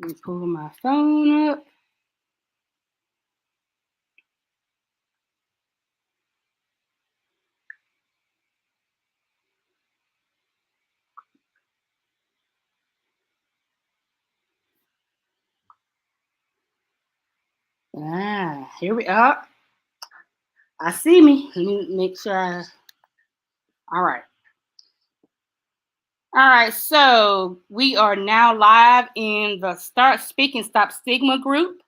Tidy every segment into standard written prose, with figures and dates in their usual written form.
Let me pull my phone up. Here we are. I see me. Let me make sure all right. All right, so we are now live in the Start Speaking Stop Stigma group.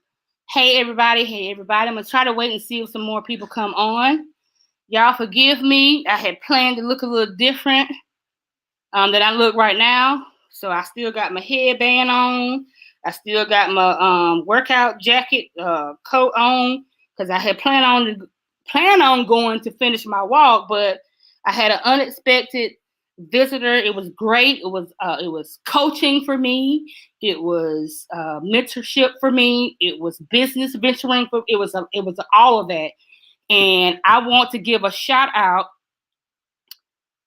Hey everybody, I'm gonna try to wait and see if some more people come on. Y'all forgive me. I had planned to look a little different than I look right now. So I still got my headband on. I still got my workout jacket coat on because I had planned on going to finish my walk, but I had an unexpected visitor. It was great. It was coaching for me. It was mentorship for me. It was business venturing for. It was all of that. And I want to give a shout out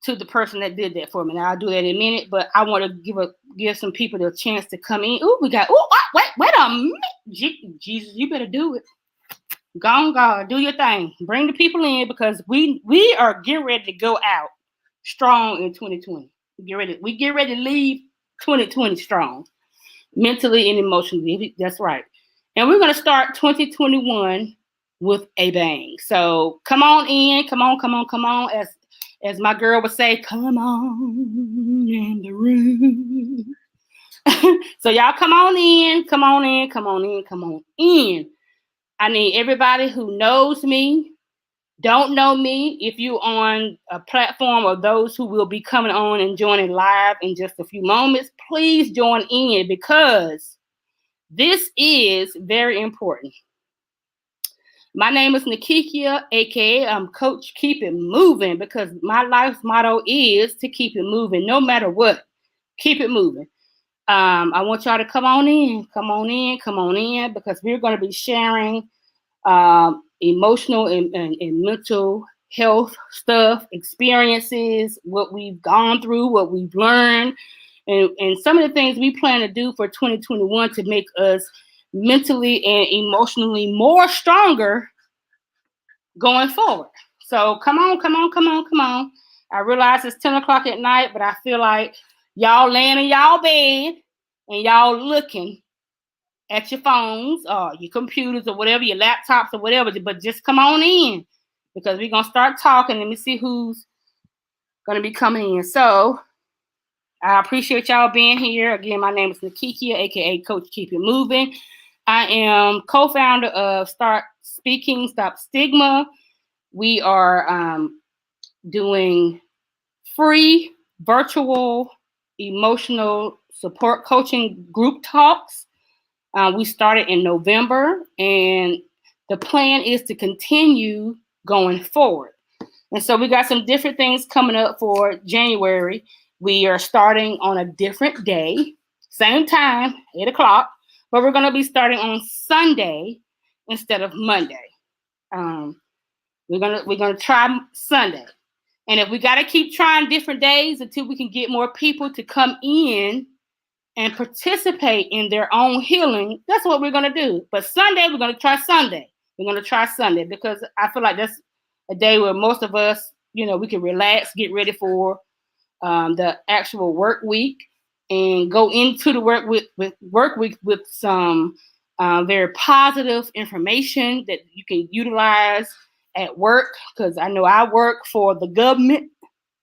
to the person that did that for me. Now I'll do that in a minute, but I want to give some people the chance to come in. Wait a minute. Jesus, you better do it. Go on, God, do your thing. Bring the people in because we are getting ready to go out strong in 2020. We get ready to leave 2020 strong, mentally and emotionally. That's right. And we're going to start 2021 with a bang. So come on in, come on. As my girl would say, come on in the room. So y'all come on in. I need everybody who knows me, don't know me, if you're on a platform or those who will be coming on and joining live in just a few moments, please join in because this is very important. My name is Nakikia, aka I'm Coach Keep It Moving, because my life's motto is to keep it moving, no matter what. Keep it moving. I want y'all to come on in, because we're going to be sharing emotional and mental health stuff, experiences, what we've gone through, what we've learned, and some of the things we plan to do for 2021 to make us mentally and emotionally more stronger going forward. So come on. I realize it's 10 o'clock at night, but I feel like y'all laying in y'all bed and y'all looking at your phones or your computers or whatever, your laptops or whatever, but just come on in because we're going to start talking. Let me see who's going to be coming in. So I appreciate y'all being here. Again, my name is Nakikia, aka Coach Keep It Moving. I am co-founder of Start Speaking Stop Stigma. We are doing free virtual emotional support coaching group talks. We started in November, and the plan is to continue going forward. And so we got some different things coming up for January. We are starting on a different day, same time, 8 o'clock, but we're going to be starting on Sunday instead of Monday. We're gonna try Sunday, and if we got to keep trying different days until we can get more people to come in and participate in their own healing, that's what we're gonna do. But Sunday, we're gonna try Sunday. Because I feel like that's a day where most of us, we can relax, get ready for the actual work week, and go into the work week with some very positive information that you can utilize at work. Because I know I work for the government,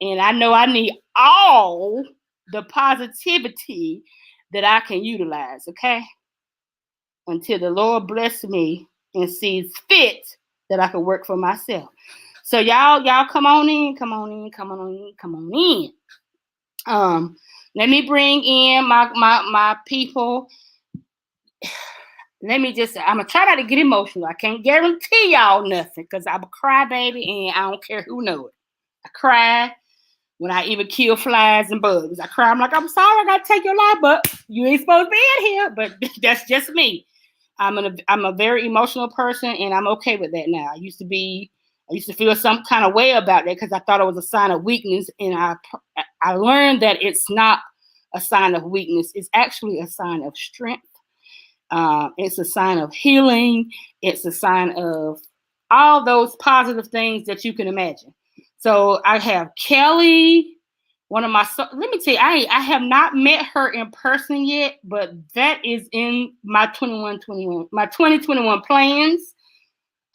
and I know I need all the positivity that I can utilize, okay? Until the Lord bless me and sees fit that I can work for myself. So y'all come on in. Let me bring in my people. I'm gonna try not to get emotional. I can't guarantee y'all nothing because I'm a crybaby and I don't care who know it. I cry when I even kill flies and bugs. I cry. I'm like, I'm sorry, I gotta take your life, but you ain't supposed to be in here. But that's just me. I'm a very emotional person, and I'm okay with that now. I used to feel some kind of way about that because I thought it was a sign of weakness, and I learned that it's not a sign of weakness. It's actually a sign of strength. It's a sign of healing. It's a sign of all those positive things that you can imagine. So I have Kelly, one of my. Let me tell you, I have not met her in person yet, but that is in my 2021 plans.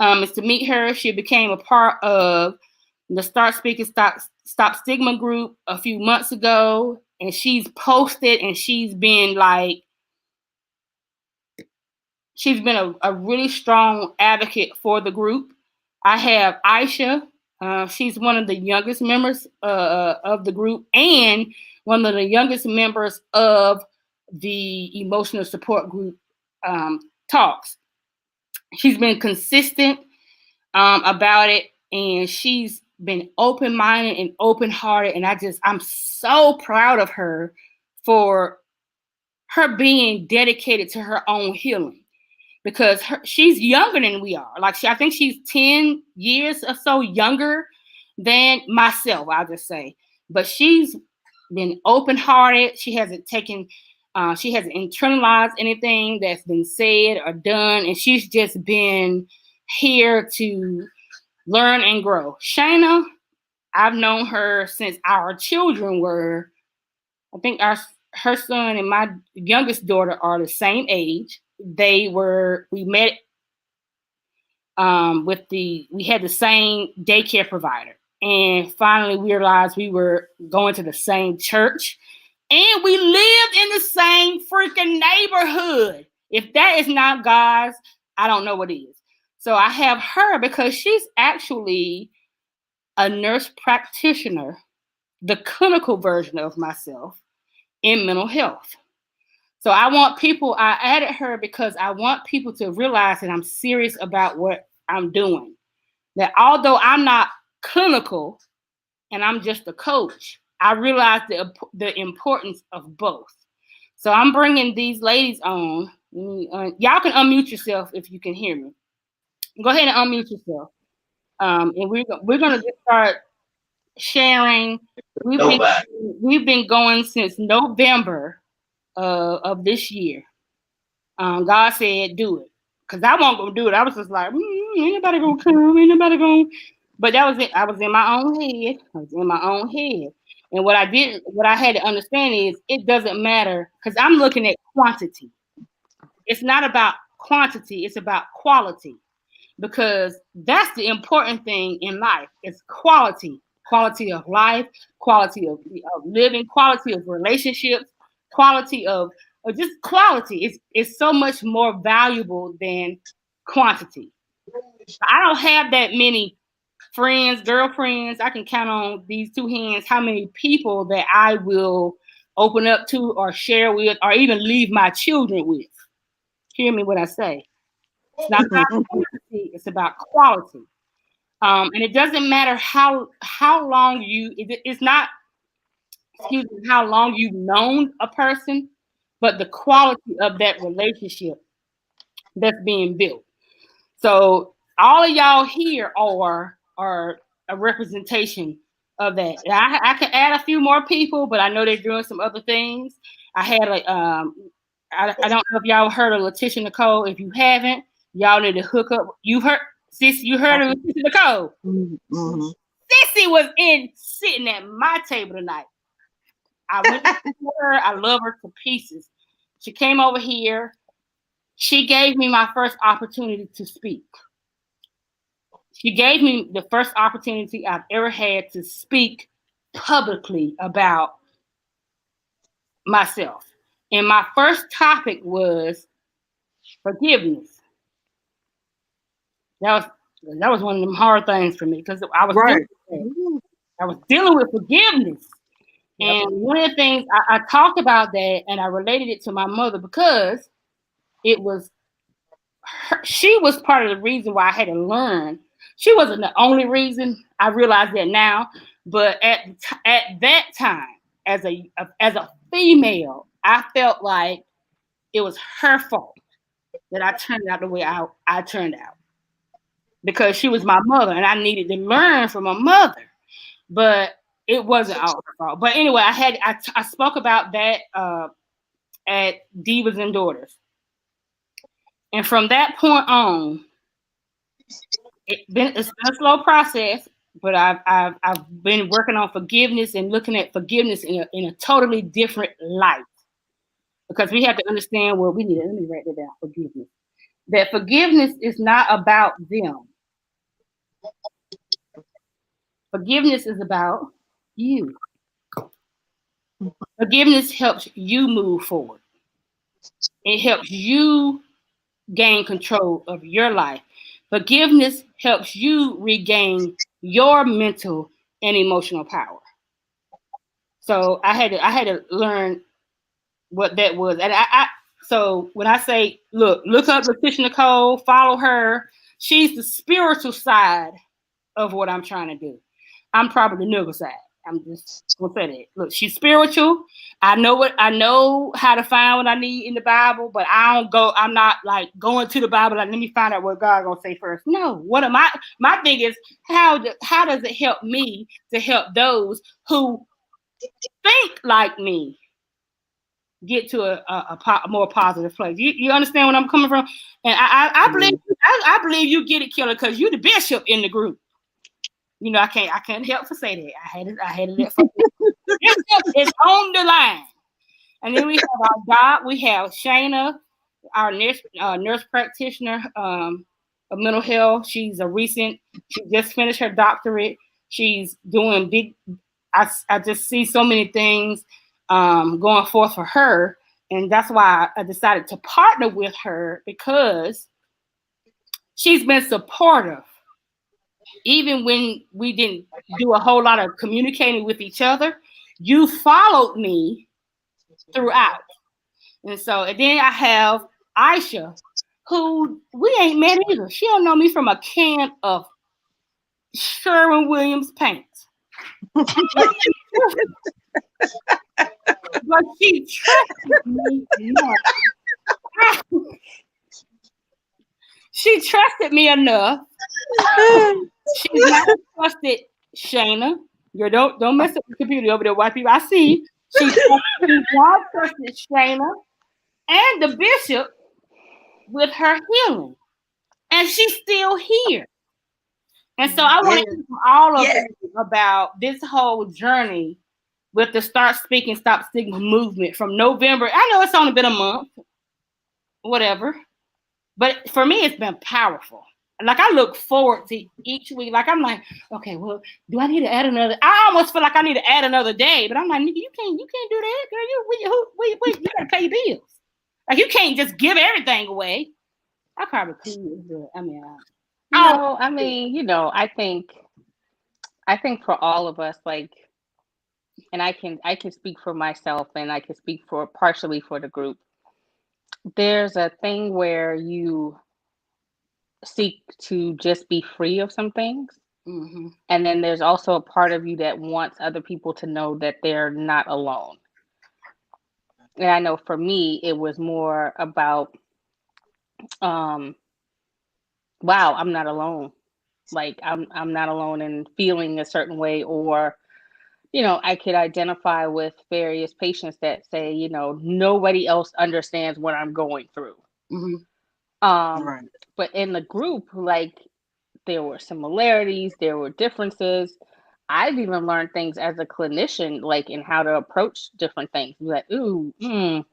Is to meet her. She became a part of the Start Speaking Stop Stigma group a few months ago, and she's posted and she's been a really strong advocate for the group. I have Aisha. She's one of the youngest members of the group and one of the youngest members of the emotional support group talks. She's been consistent about it, and she's been open-minded and open-hearted, and I'm so proud of her for her being dedicated to her own healing, because she's younger than we are. I think she's 10 years or so younger than myself, I'll just say. But she's been open-hearted. She hasn't internalized anything that's been said or done, and she's just been here to learn and grow. Shayna, I've known her since our children were, I think her son and my youngest daughter are the same age. We met we had the same daycare provider. And finally we realized we were going to the same church and we lived in the same freaking neighborhood. If that is not God's, I don't know what is. So I have her because she's actually a nurse practitioner, the clinical version of myself in mental health. So I added her because I want people to realize that I'm serious about what I'm doing. That although I'm not clinical and I'm just a coach, I realize the importance of both. So I'm bringing these ladies on. Y'all can unmute yourself if you can hear me. Go ahead and unmute yourself. And we're going to just start sharing. We've been going since November of this year. God said, do it. Because I wasn't going to do it. I was just like, ain't nobody going to come. Ain't nobody going to. But that was it. I was in my own head. And what I had to understand is it doesn't matter because I'm looking at quantity. It's not about quantity. It's about quality. Because that's the important thing in life. It's quality of life, quality of living, quality of relationships, quality of just quality. It's so much more valuable than quantity. I don't have that many friends, girlfriends. I can count on these two hands how many people that I will open up to or share with or even leave my children with. Hear me what I say. It's not about quantity, it's about quality. And it doesn't matter how long it's not, excuse me, how long you've known a person, but the quality of that relationship that's being built. So all of y'all here are a representation of that. I could add a few more people, but I know they're doing some other things. I had I don't know if y'all heard of Letitia Nicole. If you haven't, y'all need to hook up. You heard of Letitia Nicole? Mm-hmm. Sissy was sitting at my table tonight. I went to her. I love her to pieces. She came over here. She gave me my first opportunity to speak. She gave me the first opportunity I've ever had to speak publicly about myself. And my first topic was forgiveness. That was one of them hard things for me because I was dealing with forgiveness. Yep. And one of the things I talked about that and I related it to my mother because she was part of the reason why I had to learn. She wasn't the only reason. I realize that now, but at that time, as a female, I felt like it was her fault that I turned out the way I turned out because she was my mother and I needed to learn from my mother, but it wasn't all her fault. But anyway, I spoke about that at Divas and Daughters. And from that point on, it's been a slow process, but I've been working on forgiveness and looking at forgiveness in a totally different light. Because we have to understand what we need. Let me write that down. Forgiveness. That forgiveness is not about them. Forgiveness is about you. Forgiveness helps you move forward. It helps you gain control of your life. Forgiveness helps you regain your mental and emotional power. So I had to learn what that was. And so when I say look up Letitia Nicole, follow her. She's the spiritual side of what I'm trying to do. I'm probably the nigga side. I'm just gonna say that. Look, she's spiritual. I know how to find what I need in the Bible, but I'm not like going to the Bible like let me find out what God gonna say first. No. What am I my thing is how does it help me to help those who think like me get to a more positive place. You understand where I'm coming from? And I believe I believe you get it, Killer, because you the bishop in the group. You know, I can't help to say that. I had it from bishop is on the line. And then we have our God, we have Shayna, our nurse practitioner of mental health. She just finished her doctorate. She's doing big. I just see so many things going forth for her, and that's why I decided to partner with her because she's been supportive, even when we didn't do a whole lot of communicating with each other. You followed me throughout, and then I have Aisha, who we ain't met either. She don't know me from a can of Sherwin-Williams paint. But she trusted me enough. She trusted me enough. She's not trusted Shayna. You don't mess up the computer over there, white people. I see. She's not trusted Shayna and the bishop with her healing. And she's still here. And so I want to hear from all of you about this whole journey with the Start Speaking, Stop Stigma movement from November. I know it's only been a month, whatever. But for me, it's been powerful. Like I look forward to each week. Like I'm like, okay, well, do I need to add another? I almost feel like I need to add another day, but I'm like, nigga, you can't do that, girl. You gotta pay bills. Like you can't just give everything away. I probably could, but I mean, I think for all of us, like, and I can speak for myself, and I can speak for partially for the group. There's a thing where you seek to just be free of some things. mm-hmm. And then there's also a part of you that wants other people to know that they're not alone. And I know for me, it was more about, wow, I'm not alone. Like I'm not alone in feeling a certain way, or, I could identify with various patients that say, nobody else understands what I'm going through. Mm-hmm. Right. But in the group, like, there were similarities, there were differences. I've even learned things as a clinician, like in how to approach different things. Like, ooh, man,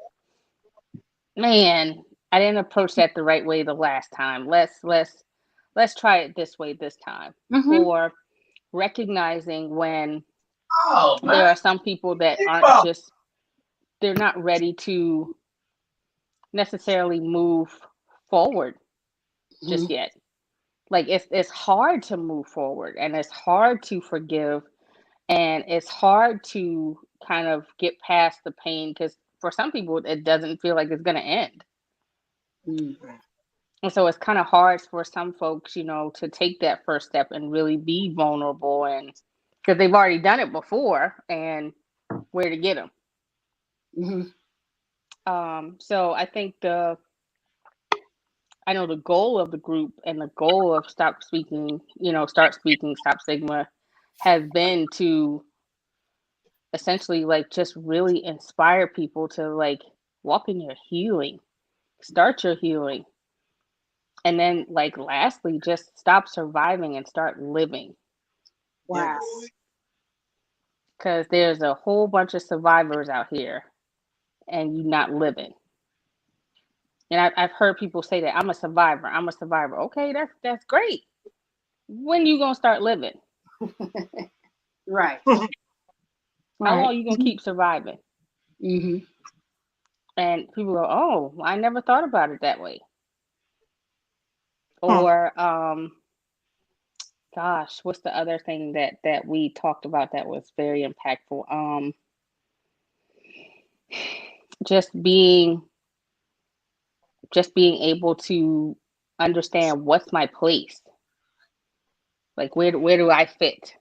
I didn't approach that the right way the last time. Let's try it this way this time. Mm-hmm. Or recognizing when Oh, there are some people that aren't just, they're not ready to necessarily move forward just yet. Like it's hard to move forward, and it's hard to forgive, and it's hard to kind of get past the pain, because for some people it doesn't feel like it's going to end. Mm-hmm. And so it's kind of hard for some folks, to take that first step and really be vulnerable, and because they've already done it before, and where to get them. Mm-hmm. So I think I know the goal of the group and the goal of Start Speaking, Stop Stigma, has been to essentially like just really inspire people to like walk in your healing, start your healing, And then, like, lastly, just stop surviving and start living. Wow. Because there's a whole bunch of survivors out here and you not living. And I've heard people say that I'm a survivor. I'm a survivor. Okay, that's great. When you gonna start living? Right. How Right. long you gonna keep surviving? Mm-hmm. And people go, "Oh, I never thought about it that way." Or, gosh, what's the other thing that we talked about that was very impactful? Just being able to understand what's my place. Like, where do I fit?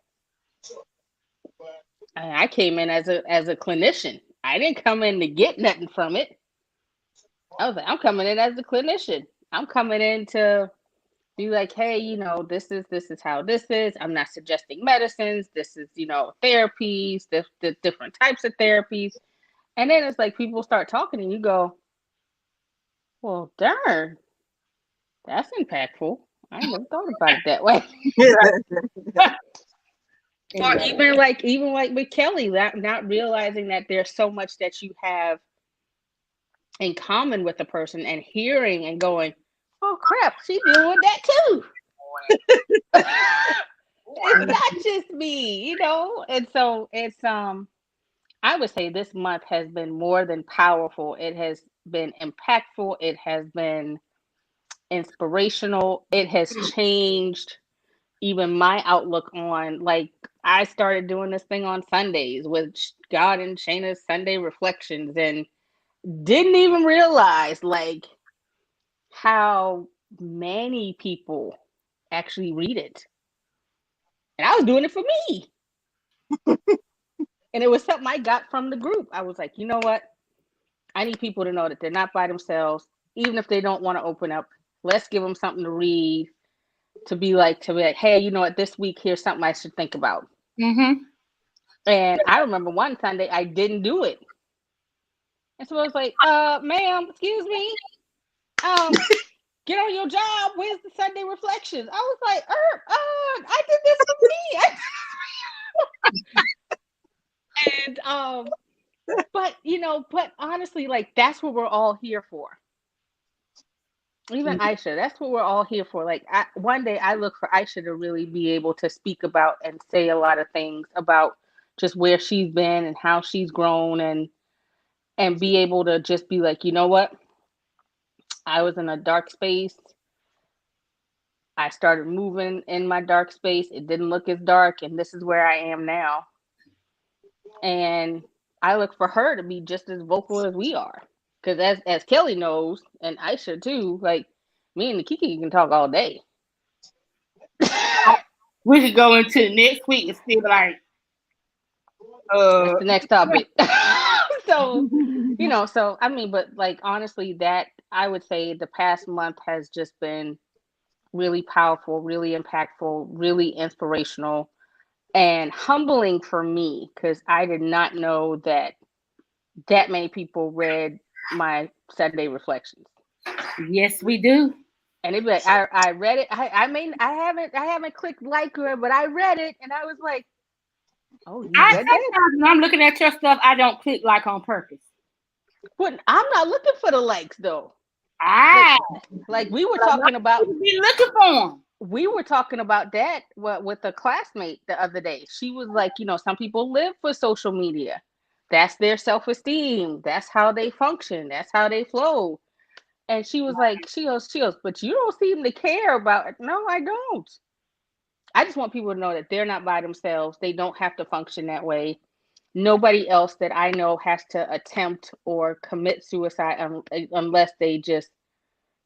And I came in as a clinician. I didn't come in to get nothing from it. I was like, I'm coming in as a clinician. I'm coming in to be like, hey, this is how this is. I'm not suggesting medicines. This is, therapies, the different types of therapies. And then it's like people start talking and you go, well, darn, that's impactful. I never thought about it that way. Or even like with Kelly, not realizing that there's so much that you have in common with the person and hearing and going, oh crap, she's dealing with that too. It's not just me, And so it's I would say this month has been more than powerful. It has been impactful. It has been inspirational. It has changed even my outlook on, like, I started doing this thing on Sundays with God and Shayna's Sunday Reflections and didn't even realize like how many people actually read it. And I was doing it for me. And it was something I got from the group. I was like, you know what? I need people to know that they're not by themselves, even if they don't want to open up. Let's give them something to read, to be like, hey, you know what? This week, here's something I should think about. Mm-hmm. And I remember one Sunday I didn't do it. And so I was like, ma'am, excuse me. Get on your job. Where's the Sunday reflections? I was like, I did this for me. And but honestly, like, that's what we're all here for. Even Aisha, that's what we're all here for. Like, one day I look for Aisha to really be able to speak about and say a lot of things about just where she's been and how she's grown, and be able to just be like, you know what? I was in a dark space. I started moving in my dark space. It didn't look as dark, and this is where I am now. And I look for her to be just as vocal as we are. Because as Kelly knows, and Aisha too, like, me and the Kiki can talk all day. We could go into next week and see, like, that's the next topic. So, so I mean, but like, honestly, that I would say the past month has just been really powerful, really impactful, really inspirational, and humbling for me, because I did not know that many people read my Sunday reflections. Yes, we do. And it'd be like, I read it. I haven't clicked like her, but I read it, and I was like, oh, you read that? When I'm looking at your stuff, I don't click like on purpose. But I'm not looking for the likes though. Like we were talking about. Be looking for them. We were talking about that with a classmate the other day. She was like, some people live for social media. That's their self-esteem. That's how they function. That's how they flow. And she was like, she goes, but you don't seem to care about it. No, I don't. I just want people to know that they're not by themselves. They don't have to function that way. Nobody else that I know has to attempt or commit suicide unless they just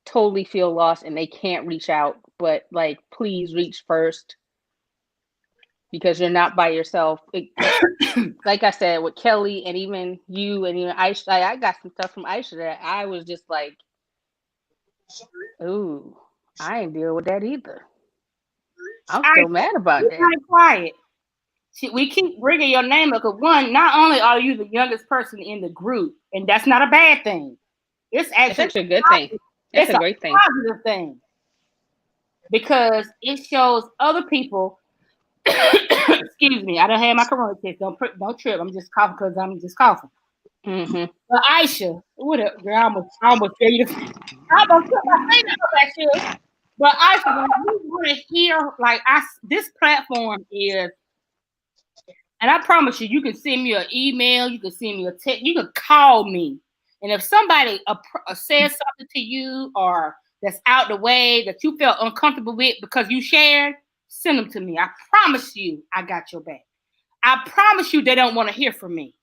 totally feel lost and they can't reach out. But like, please reach first, because you're not by yourself. Like I said, with Kelly and even you and even Aisha, I got some stuff from Aisha that I was just like, ooh, I ain't deal with that either. I'm still mad about that. Quiet. We keep bringing your name up because, one, not only are you the youngest person in the group, and that's not a bad thing. It's actually a good thing. It's a great thing. Positive thing. because it shows other people. Excuse me, I don't have my corona test. Don't trip. I'm just coughing because I'm just coughing. Mm-hmm. But Aisha, what up, girl? I almost tell you. I almost put my finger up at you. But Aisha, when you want to hear, like, this platform is, and I promise you, you can send me an email, you can send me a text, you can call me. And if somebody says something to you or that's out the way that you felt uncomfortable with because you shared, send them to me. I promise you, I got your back. I promise you, they don't want to hear from me.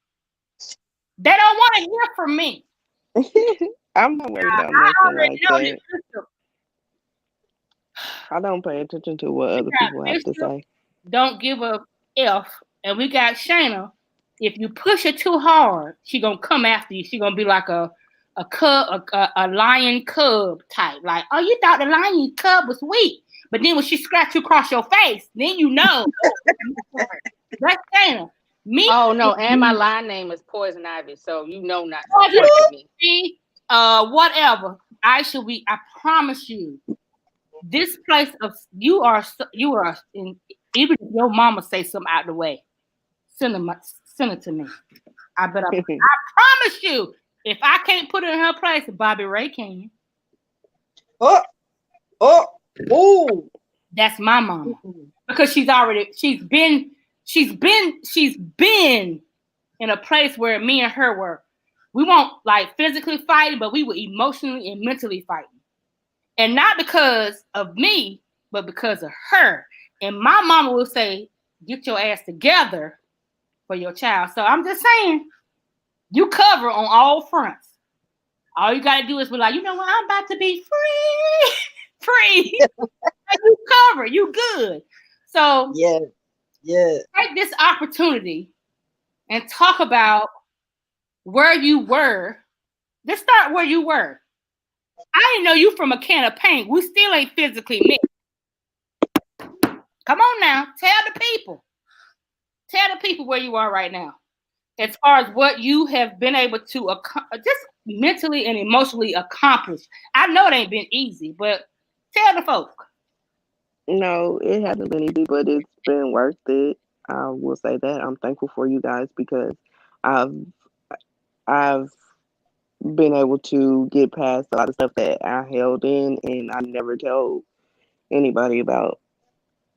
They don't want to hear from me. I'm not worried about I nothing already like know that. I don't pay attention to what other people have to Bishop say. don't give a F, and we got Shayna. If you push her too hard, she gonna come after you. She gonna be like a cub, a lion cub type. Like, oh, you thought the lion cub was weak, but then when she scratch you across your face, then you know. That's Shayna. Me. Oh no, and my line name is Poison Ivy, so you know not to mess with me. Whatever. I promise you, this place of you are in. Even if your mama say something out the way, send it to me. I promise you, if I can't put it in her place, Bobby Ray can. Oh, oh, oh. That's my mama because she's been in a place where me and her were. We won't like physically fighting, but we were emotionally and mentally fighting. And not because of me, but because of her. And my mama will say, get your ass together for your child. So I'm just saying, you cover on all fronts. All you got to do is be like, you know what? I'm about to be free. Free. And you cover. You good. So yeah. take this opportunity and talk about where you were. Let's start where you were. I didn't know you from a can of paint. We still ain't physically met. Come on now. Tell the people. Tell the people where you are right now. As far as what you have been able to just mentally and emotionally accomplish. I know it ain't been easy, but tell the folk. No, it hasn't been easy, but it's been worth it. I will say that. I'm thankful for you guys because I've I've been able to get past a lot of stuff that I held in and I never told anybody about.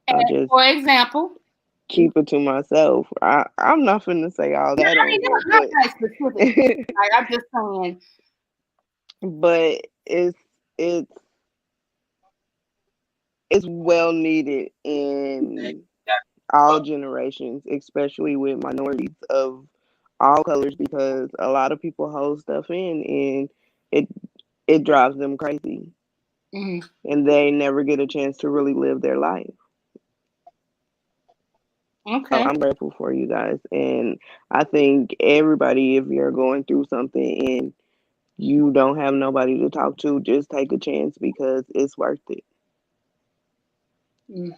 I And just for example, keep it to myself. I'm not finna say all that I on mean, here, not that specific. Like, I'm just saying. but it's it's well needed in all generations, especially with minorities of all colors, because a lot of people hold stuff in and it it drives them crazy, Mm-hmm. and they never get a chance to really live their life. So Okay. I'm grateful for you guys, and I think everybody, if you're going through something and you don't have nobody to talk to, just take a chance because it's worth it. Mm.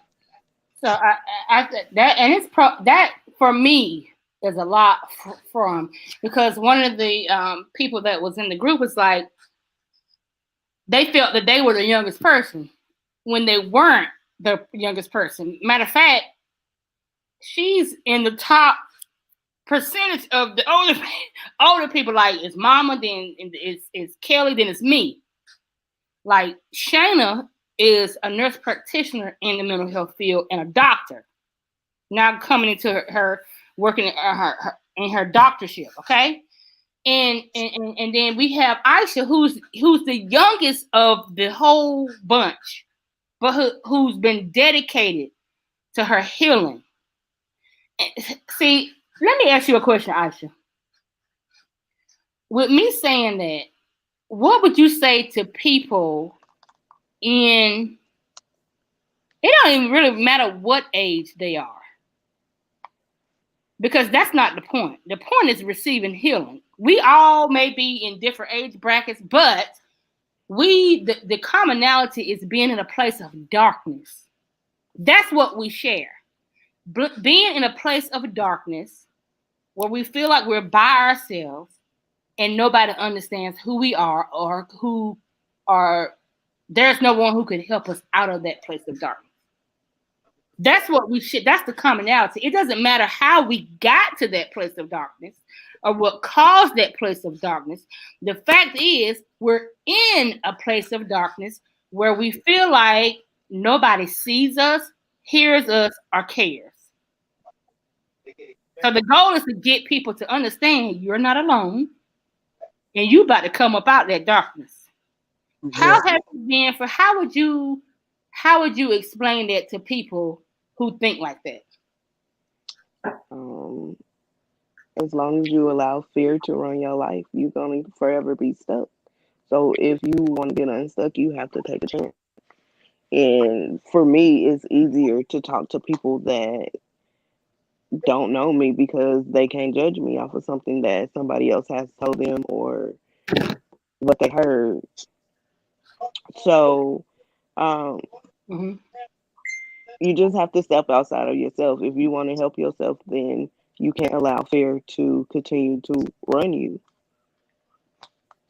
So I that and that for me is a lot from because one of the people that was in the group was like they felt that they were the youngest person when they weren't the youngest person. Matter of fact, she's in the top percentage of the older people. Like it's Mama, then it's Kelly, then it's me. Like Shayna is a nurse practitioner in the mental health field and a doctor. Now coming into her working in her doctorship, okay? And then we have Aisha, who's the youngest of the whole bunch, but who's been dedicated to her healing. See, let me ask you a question, Aisha. With me saying that, what would you say to people in? It don't even really matter what age they are. Because that's not the point. The point is receiving healing. We all may be in different age brackets, but the commonality is being in a place of darkness. That's what we share. Being in a place of darkness where we feel like we're by ourselves and nobody understands who we are or who are there's no one who can help us out of that place of darkness. That's what we should, that's the commonality. It doesn't matter how we got to that place of darkness or what caused that place of darkness. The fact is, we're in a place of darkness where we feel like nobody sees us, hears us, or cares. So the goal is to get people to understand you're not alone and you about to come up out that darkness. How have you been for how would you explain that to people who think like that? As long as you allow fear to run your life, you're going to forever be stuck. So if you want to get unstuck, you have to take a chance. And for me, it's easier to talk to people that don't know me because they can't judge me off of something that somebody else has told them or what they heard. So Mm-hmm. you just have to step outside of yourself. If you want to help yourself, then you can't allow fear to continue to run you.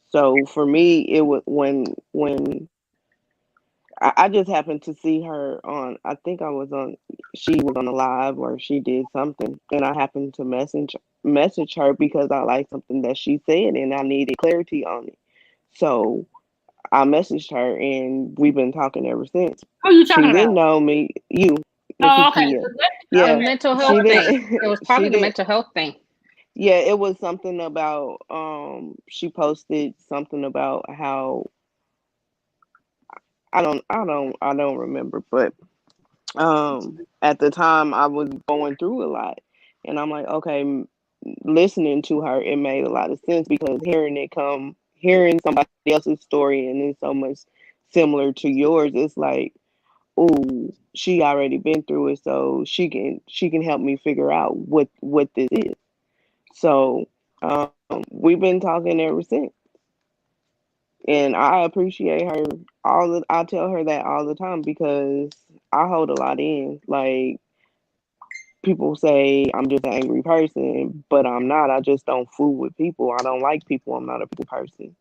So for me, it was when I just happened to see her on. I think I was on. She was on a live or she did something, and I happened to message her because I liked something that she said, and I needed clarity on it. So I messaged her, and we've been talking ever since. Who are you She talking about? didn't know me. You, Oh, okay. Nikia. A Yeah, mental she health thing. didn't. It was She probably the didn't. mental health thing. Yeah, it was something about. She posted something about how I don't remember, but at the time I was going through a lot, and I'm like, okay, listening to her, it made a lot of sense because hearing somebody else's story and it's so much similar to yours, it's like, oh, she already been through it, so she can help me figure out what this is. So we've been talking ever since. And I appreciate her I tell her that all the time because I hold a lot in. Like people say I'm just an angry person, but I'm not. I just don't fool with people. I don't like people. I'm not a people person.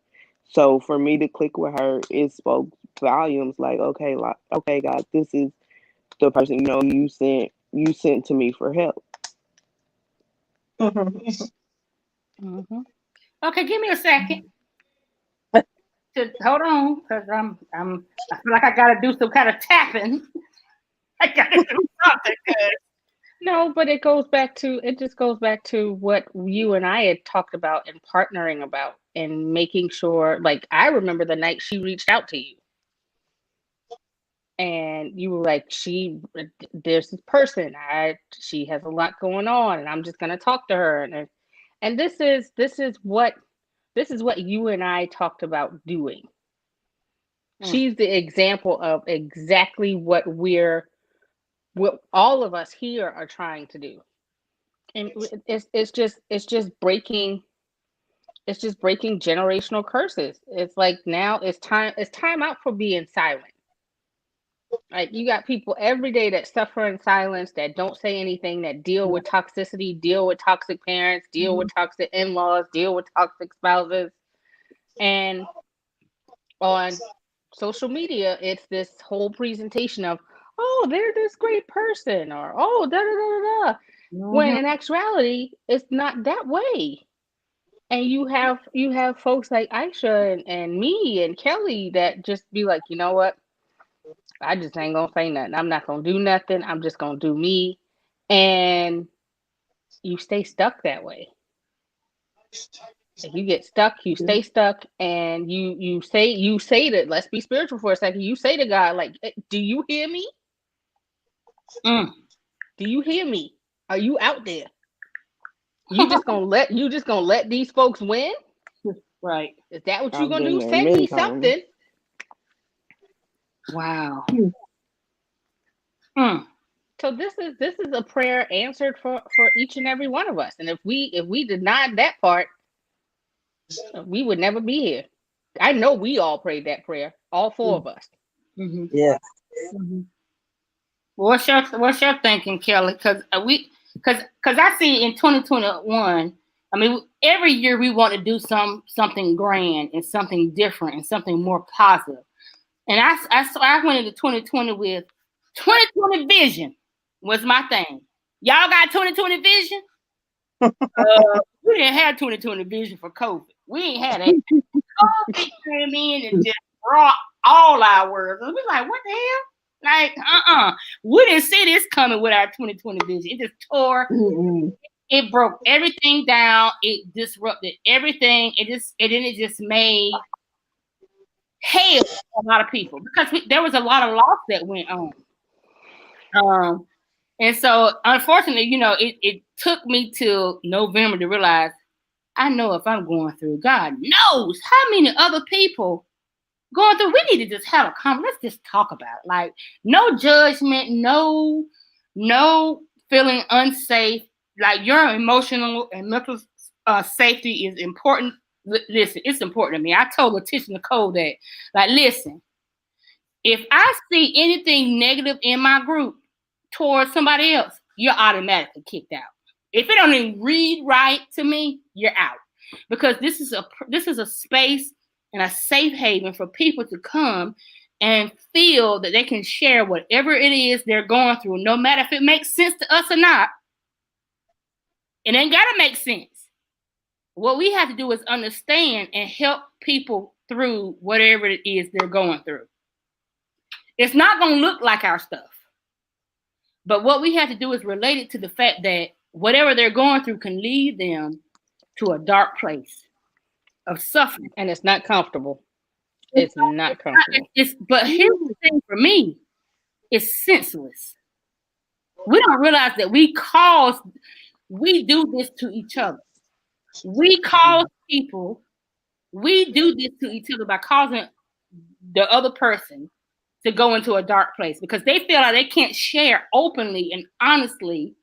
So for me to click with her, it spoke volumes. Okay, God, this is the person you sent to me for help. Mm-hmm. Okay, give me a second. Hold on, because I feel like I gotta do some kind of tapping. I gotta do something good. No, but it just goes back to what you and I had talked about and partnering about and making sure, like, I remember the night she reached out to you and you were like, there's this person, she has a lot going on and I'm just going to talk to her. And this is what you and I talked about doing. She's the example of exactly what all of us here are trying to do. And it's just breaking generational curses. It's like now it's time out for being silent. Like you got people every day that suffer in silence, that don't say anything, that deal with toxicity, deal with toxic parents, deal with toxic in-laws, deal with toxic spouses. And on social media, it's this whole presentation of, oh, they're this great person, or oh, da da da da da. When in actuality, it's not that way. And you have folks like Aisha and me and Kelly that just be like, you know what? I just ain't gonna say nothing. I'm not gonna do nothing. I'm just gonna do me. And you stay stuck that way. If you get stuck, you stay stuck, and you say that. Let's be spiritual for a second. You say to God, like, "Do you hear me? Do you hear me? Are you out there? You just gonna let these folks win? Right. Is that what you're I've gonna been do? there Send many me times. something." Wow. So this is a prayer answered for each and every one of us. And if we denied that part, we would never be here. I know we all prayed that prayer, all four of us. Mm-hmm. Yeah. Mm-hmm. What's your thinking, Kelly? Because I see in 2021. I mean, every year we want to do something grand and something different and something more positive. And I went into 2020 with 2020 vision was my thing. Y'all got 2020 vision? We didn't have 2020 vision for COVID. We ain't had that. COVID came in and just brought all our words. And we like, what the hell? Like, we didn't see this coming with our 2020 vision. It just tore. It broke everything down. It disrupted everything. It just made hell for a lot of people because there was a lot of loss that went on. And so, unfortunately, it took me till November to realize, I know if I'm going through, God knows how many other people going through. We need to just have a conversation. Let's just talk about it. Like, no judgment, no feeling unsafe. Like, your emotional and mental safety is important. Listen, it's important to me. I told Letitia Nicole that, like, listen, if I see anything negative in my group towards somebody else, you're automatically kicked out. If it don't even read right to me, you're out. Because this is a space and a safe haven for people to come and feel that they can share whatever it is they're going through, no matter if it makes sense to us or not. It ain't gotta make sense. What we have to do is understand and help people through whatever it is they're going through. It's not gonna look like our stuff. But what we have to do is relate it to the fact that whatever they're going through can lead them to a dark place of suffering. And it's not comfortable. It's not comfortable. But here's the thing for me, it's senseless. We don't realize that we do this to each other. We do this to each other by causing the other person to go into a dark place because they feel like they can't share openly and honestly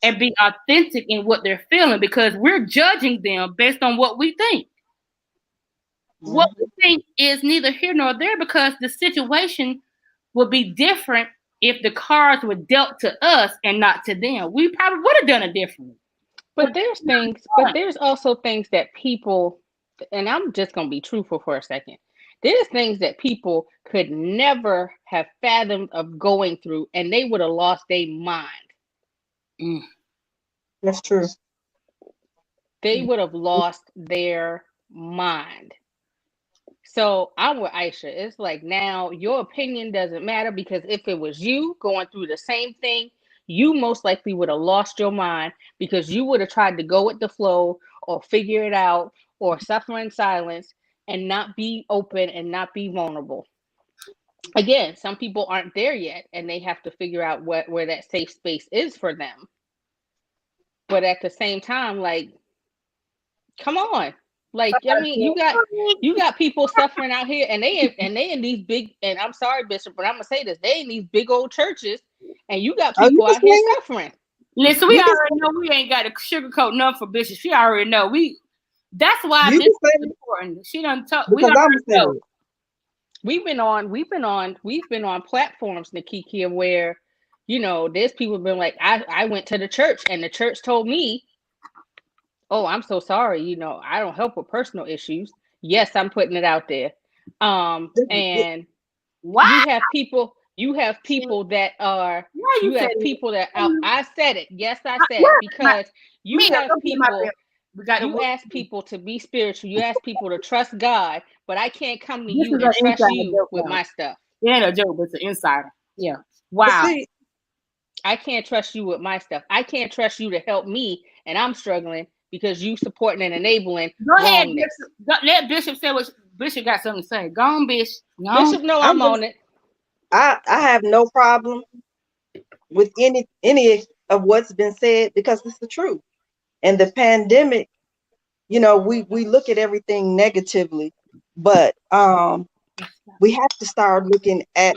and be authentic in what they're feeling because we're judging them based on what we think. What we think is neither here nor there because the situation would be different if the cards were dealt to us and not to them. We probably would have done it differently. But there's also things that people, and I'm just going to be truthful for a second. There's things that people could never have fathomed of going through, and they would have lost their mind. That's true. They would have lost their mind. So I'm with Aisha. It's like now your opinion doesn't matter because if it was you going through the same thing, you most likely would have lost your mind because you would have tried to go with the flow or figure it out or suffer in silence and not be open and not be vulnerable. Again, some people aren't there yet and they have to figure out where that safe space is for them. But at the same time, like, come on. Like, I mean, you got people suffering out here and they in these big, and I'm sorry, Bishop, but I'm gonna say this, they in these big old churches and you got people out here suffering. Listen, we already know we ain't got to sugarcoat nothing for Bishop. She already know. That's why this is important. She done talk. We already know. We've been on platforms, Nakikia, where, there's people been like, I went to the church and the church told me, oh, I'm so sorry. I don't help with personal issues. Yes, I'm putting it out there. And you have people that are, I said it. Yes, I said it because you ask people to be spiritual. You ask people to trust God, but I can't come to you and trust you with my stuff. It ain't a joke, but it's an insider. Yeah. Wow. I can't trust you with my stuff. I can't trust you to help me, and I'm struggling because you supporting and enabling. Go ahead, Bishop. Let Bishop say what Bishop got something to say. Go on, Bishop. Bishop, no, I'm on it. I have no problem with any of what's been said because it's the truth. And the pandemic, we look at everything negatively, but we have to start looking at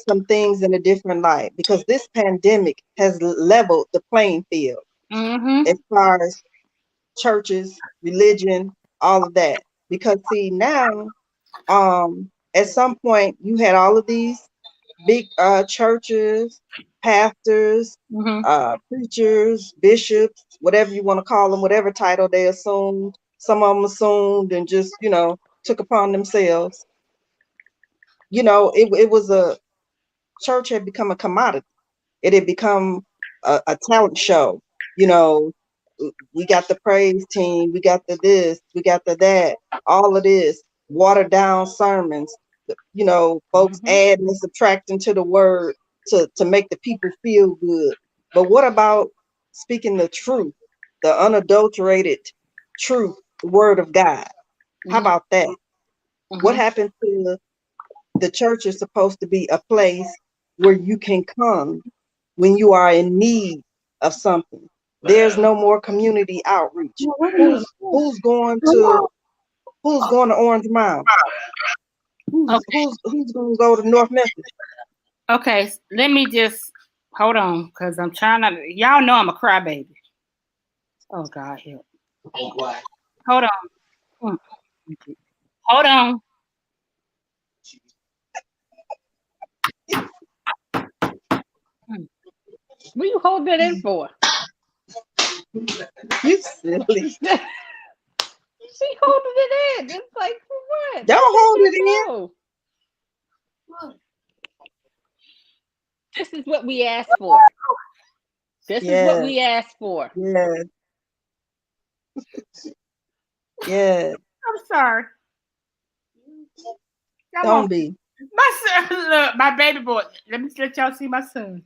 some things in a different light because this pandemic has leveled the playing field as far as churches, religion, all of that. Because see now, at some point you had all of these big churches, pastors, preachers, bishops, whatever you want to call them, whatever title they assumed. Some of them assumed and just, took upon themselves. it was a church had become a commodity. It had become a talent show. You know, we got the praise team, we got the this, we got the that, all of this, watered down sermons, folks Mm-hmm. adding and subtracting to the word to make the people feel good. But what about speaking the truth, the unadulterated truth, the word of God? How Mm-hmm. about that? What Mm-hmm. happened to the church is supposed to be a place where you can come when you are in need of something. There's no more community outreach. Who's going to Orange Mound? Okay. Who's going to go to North Memphis? Okay. Let me just hold on, because I'm trying to. Y'all know I'm a crybaby. Oh God, help. Hold on. Mm. Hold on. Mm. What you hold that in for? You silly. She holding it in. It's like for what? Don't Just hold let it that in. go. This is what we asked for. This is what Yes, we asked for. yes, yes. I'm sorry. Come on. Don't be. My son, look, my baby boy. Let me let y'all see my son.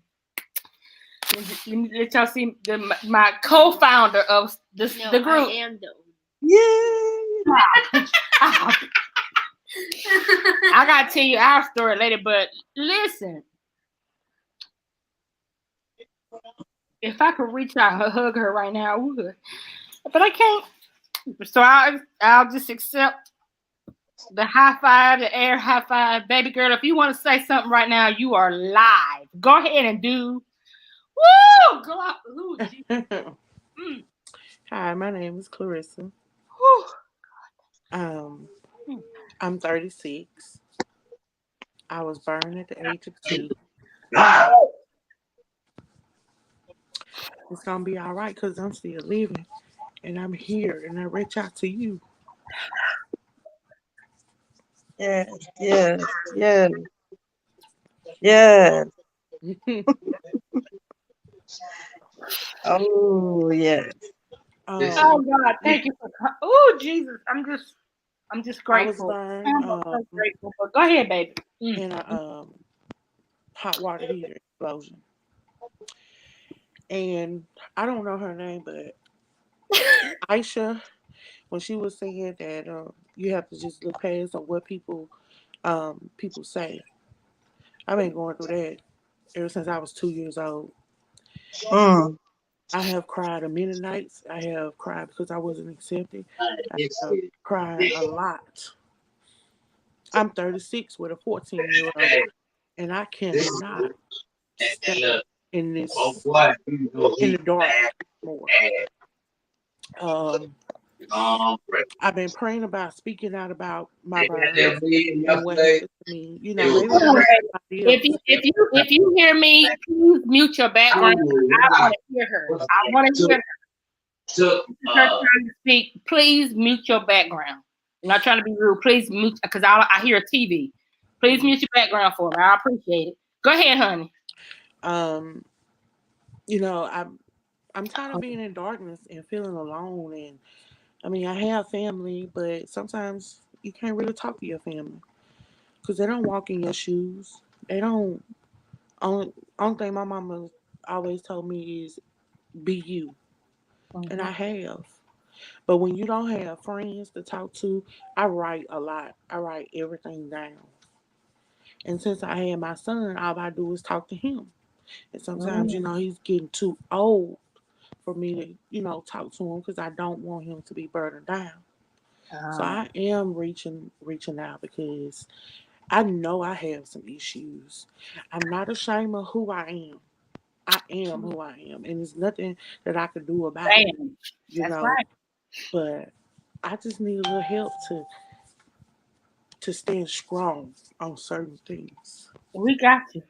Let me let y'all see my co-founder of the group. Yeah. I gotta tell you our story later, but listen, if I could reach out and hug her right now, I would, but I can't. So I'll just accept the high five, the air high five, baby girl. If you want to say something right now, you are live. Go ahead and do. Woo! Go out. Ooh, mm, Hi, my name is Clarissa. whew, Um, mm. I'm 36. I was burned at the age of 2. It's gonna be all right because I'm still living and I'm here and I reach out to you. Yes, yes, yes, yes. Oh, yes. Oh um, God, thank you for. Oh Jesus, I'm just I was grateful. burned I'm so grateful. But go ahead, baby. Mm. in a hot water heater explosion, and I don't know her name, but Aisha, when she was saying that you have to just look past on what people say. I've been going through that ever since I was 2 years old. Mm. I have cried a many nights. I have cried because I wasn't accepted. I have cried a lot. I'm 36 with a 14-year-old, and I cannot stay in this in the dark more. Um, I've been praying about speaking out about my burns and what happened to me. Maybe Hold to on, help baby. somebody If else. you hear me, please mute your background. I want to hear her. I want to hear her. This is her trying to speak. Please mute your background. I'm not trying to be rude. Please mute because I hear a TV. Please mute your background for me. I appreciate it. Go ahead, honey. Um, I'm tired of being in darkness and feeling alone. And I mean, I have family, but sometimes you can't really talk to your family because they don't walk in your shoes. They don't. Only thing my mama always told me is be you, and Mhm. I have. But when you don't have friends to talk to, I write a lot. I write everything down. And since I had my son, all I do is talk to him. And sometimes, Mm. he's getting too old for me to, talk to him because I don't want him to be burdened down. So Ah, I am reaching out because I know I have some issues. I'm not ashamed of who I am. I am who I am, and there's nothing that I can do about it, damn. you That's know. right. But I just need a little help to stand strong on certain things. We got you.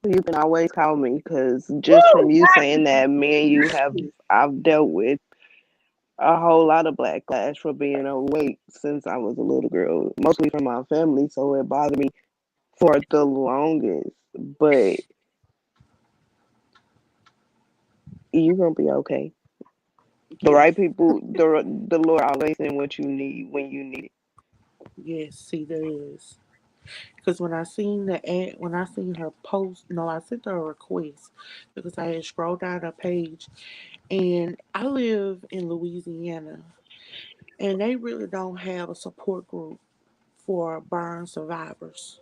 You can always call me because just Woo! from you Got saying that, me and you have I've dealt with a whole lot of backlash for being overweight since I was a little girl, mostly from my family. So it bothered me for the longest, but you're gonna be okay. The Yes. right people, the Lord always send what you need when you need it. Yes, he does. Because when I seen the ad, when I seen her post, no, I sent her a request because I had scrolled down her page, and I live in Louisiana, and they really don't have a support group for burn survivors.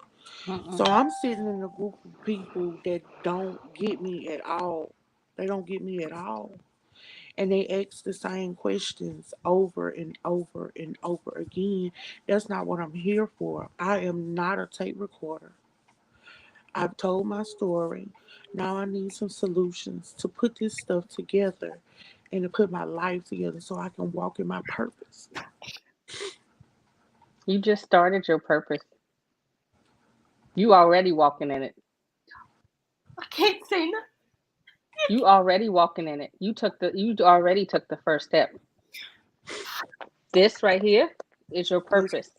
So Mm-mm. I'm sitting in a group of people that don't get me at all. They don't get me at all. And they ask the same questions over and over and over again. That's not what I'm here for. I am not a tape recorder. I've told my story. Now I need some solutions to put this stuff together and to put my life together so I can walk in my purpose. You just started your purpose. You already walking in it. I can't say nothing. You already walking in it. You already took the first step. This right here is your Yes, purpose.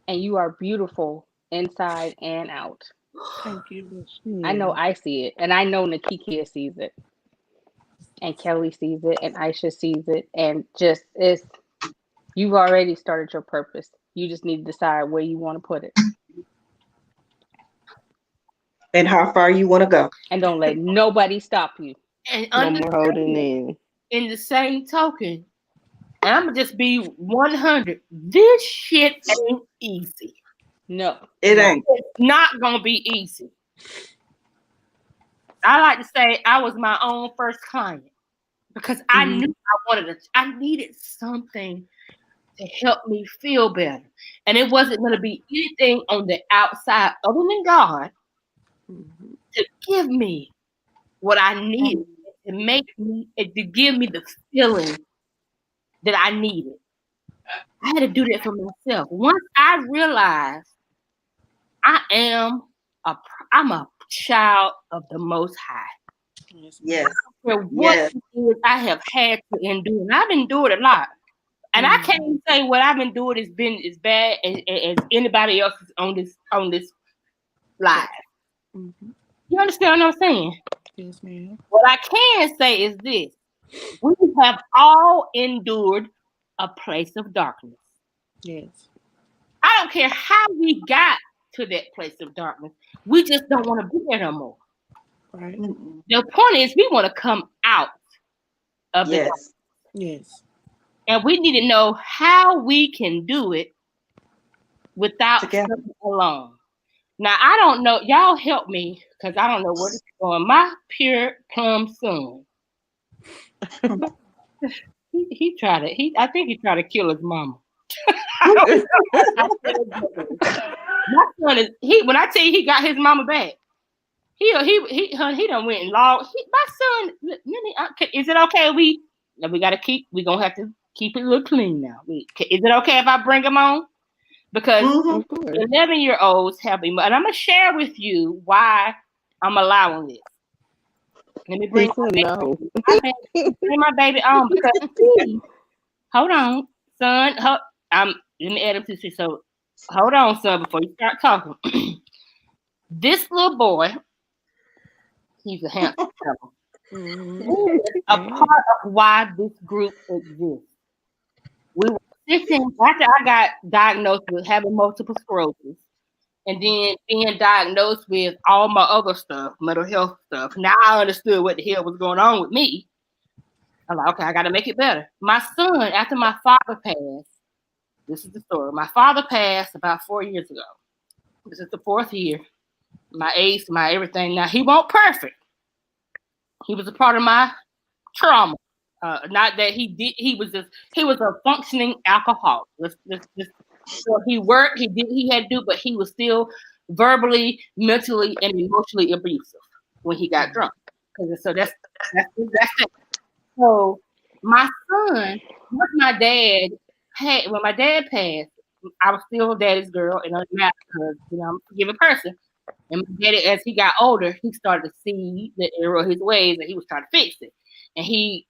And you are beautiful inside and out. thank you. I know Yeah. I see it. And I know Nakikia sees it. And Kelly sees it. And Aisha sees it. And just it's you've already started your purpose. You just need to decide where you want to put it. And how far you want to go. And don't let nobody stop you. And No more holding understand, in. in the same token, and I'm gonna just be 100. This shit ain't easy. No. It ain't. It's not gonna be easy. I like to say I was my own first client because I Mhm. knew I needed something to help me feel better. And it wasn't gonna be anything on the outside other than God Mhm. to give me what I needed to make me to give me the feeling that I needed. I had to do that for myself. Once I realized I am a I'm a child of the Most High. Yes, Yes. ma'am. For what Yes. it is I have had to endure, and I've endured a lot. And I Mhm. can't even say what I've endured has been as bad as anybody else on this live. Mhm. You understand what I'm saying? Yes, ma'am. What I can say is this: we have all endured a place of darkness. Yes. I don't care how we got to that place of darkness. We just don't want to be there no more. Right. Mm-mm. The point is, we want to come out of the dark, Yes. Yes. and we need to know how we can do it without Together. something alone. Now, I don't know. Y'all help me because I don't know where this is going. My pure plum son, he tried to. I think he tried to kill his mama. I don't know. My son is he. When I tell you he got his mama back, he done went and logged. My son, is it okay? We gotta keep. We gonna have to keep it a little clean now. Is it okay if I bring him on? Because Mm-hmm. Of course. 11-year-olds have and I'm gonna share with you why I'm allowing this. Let me He bring said no. bring my baby on because hold on, son. Let me add him to this. So hold on, son, before you start talking. This little boy, he's a handsome fellow. He Mhm. is a part of why this group exists. We were 16 after I got diagnosed with having multiple sclerosis and then being diagnosed with all my other stuff, mental health stuff. Now I understood what the hell was going on with me. I'm like, okay, I got to make it better. My son, after my father passed, this is the story. My father passed about 4 years ago. This is the fourth year. My ace, my everything. Now he wasn't perfect. He was a part of my trauma. Not that he did. He was a functioning alcoholic. So he worked. He did. He had to do, but he was still verbally, mentally, and emotionally abusive when he got drunk. So that's it. So my son, once my dad when my dad passed, I was still daddy's girl, and I'm not because I'm a forgiving person. And my daddy, as he got older, he started to see the error of his ways, and he was trying to fix it. And he,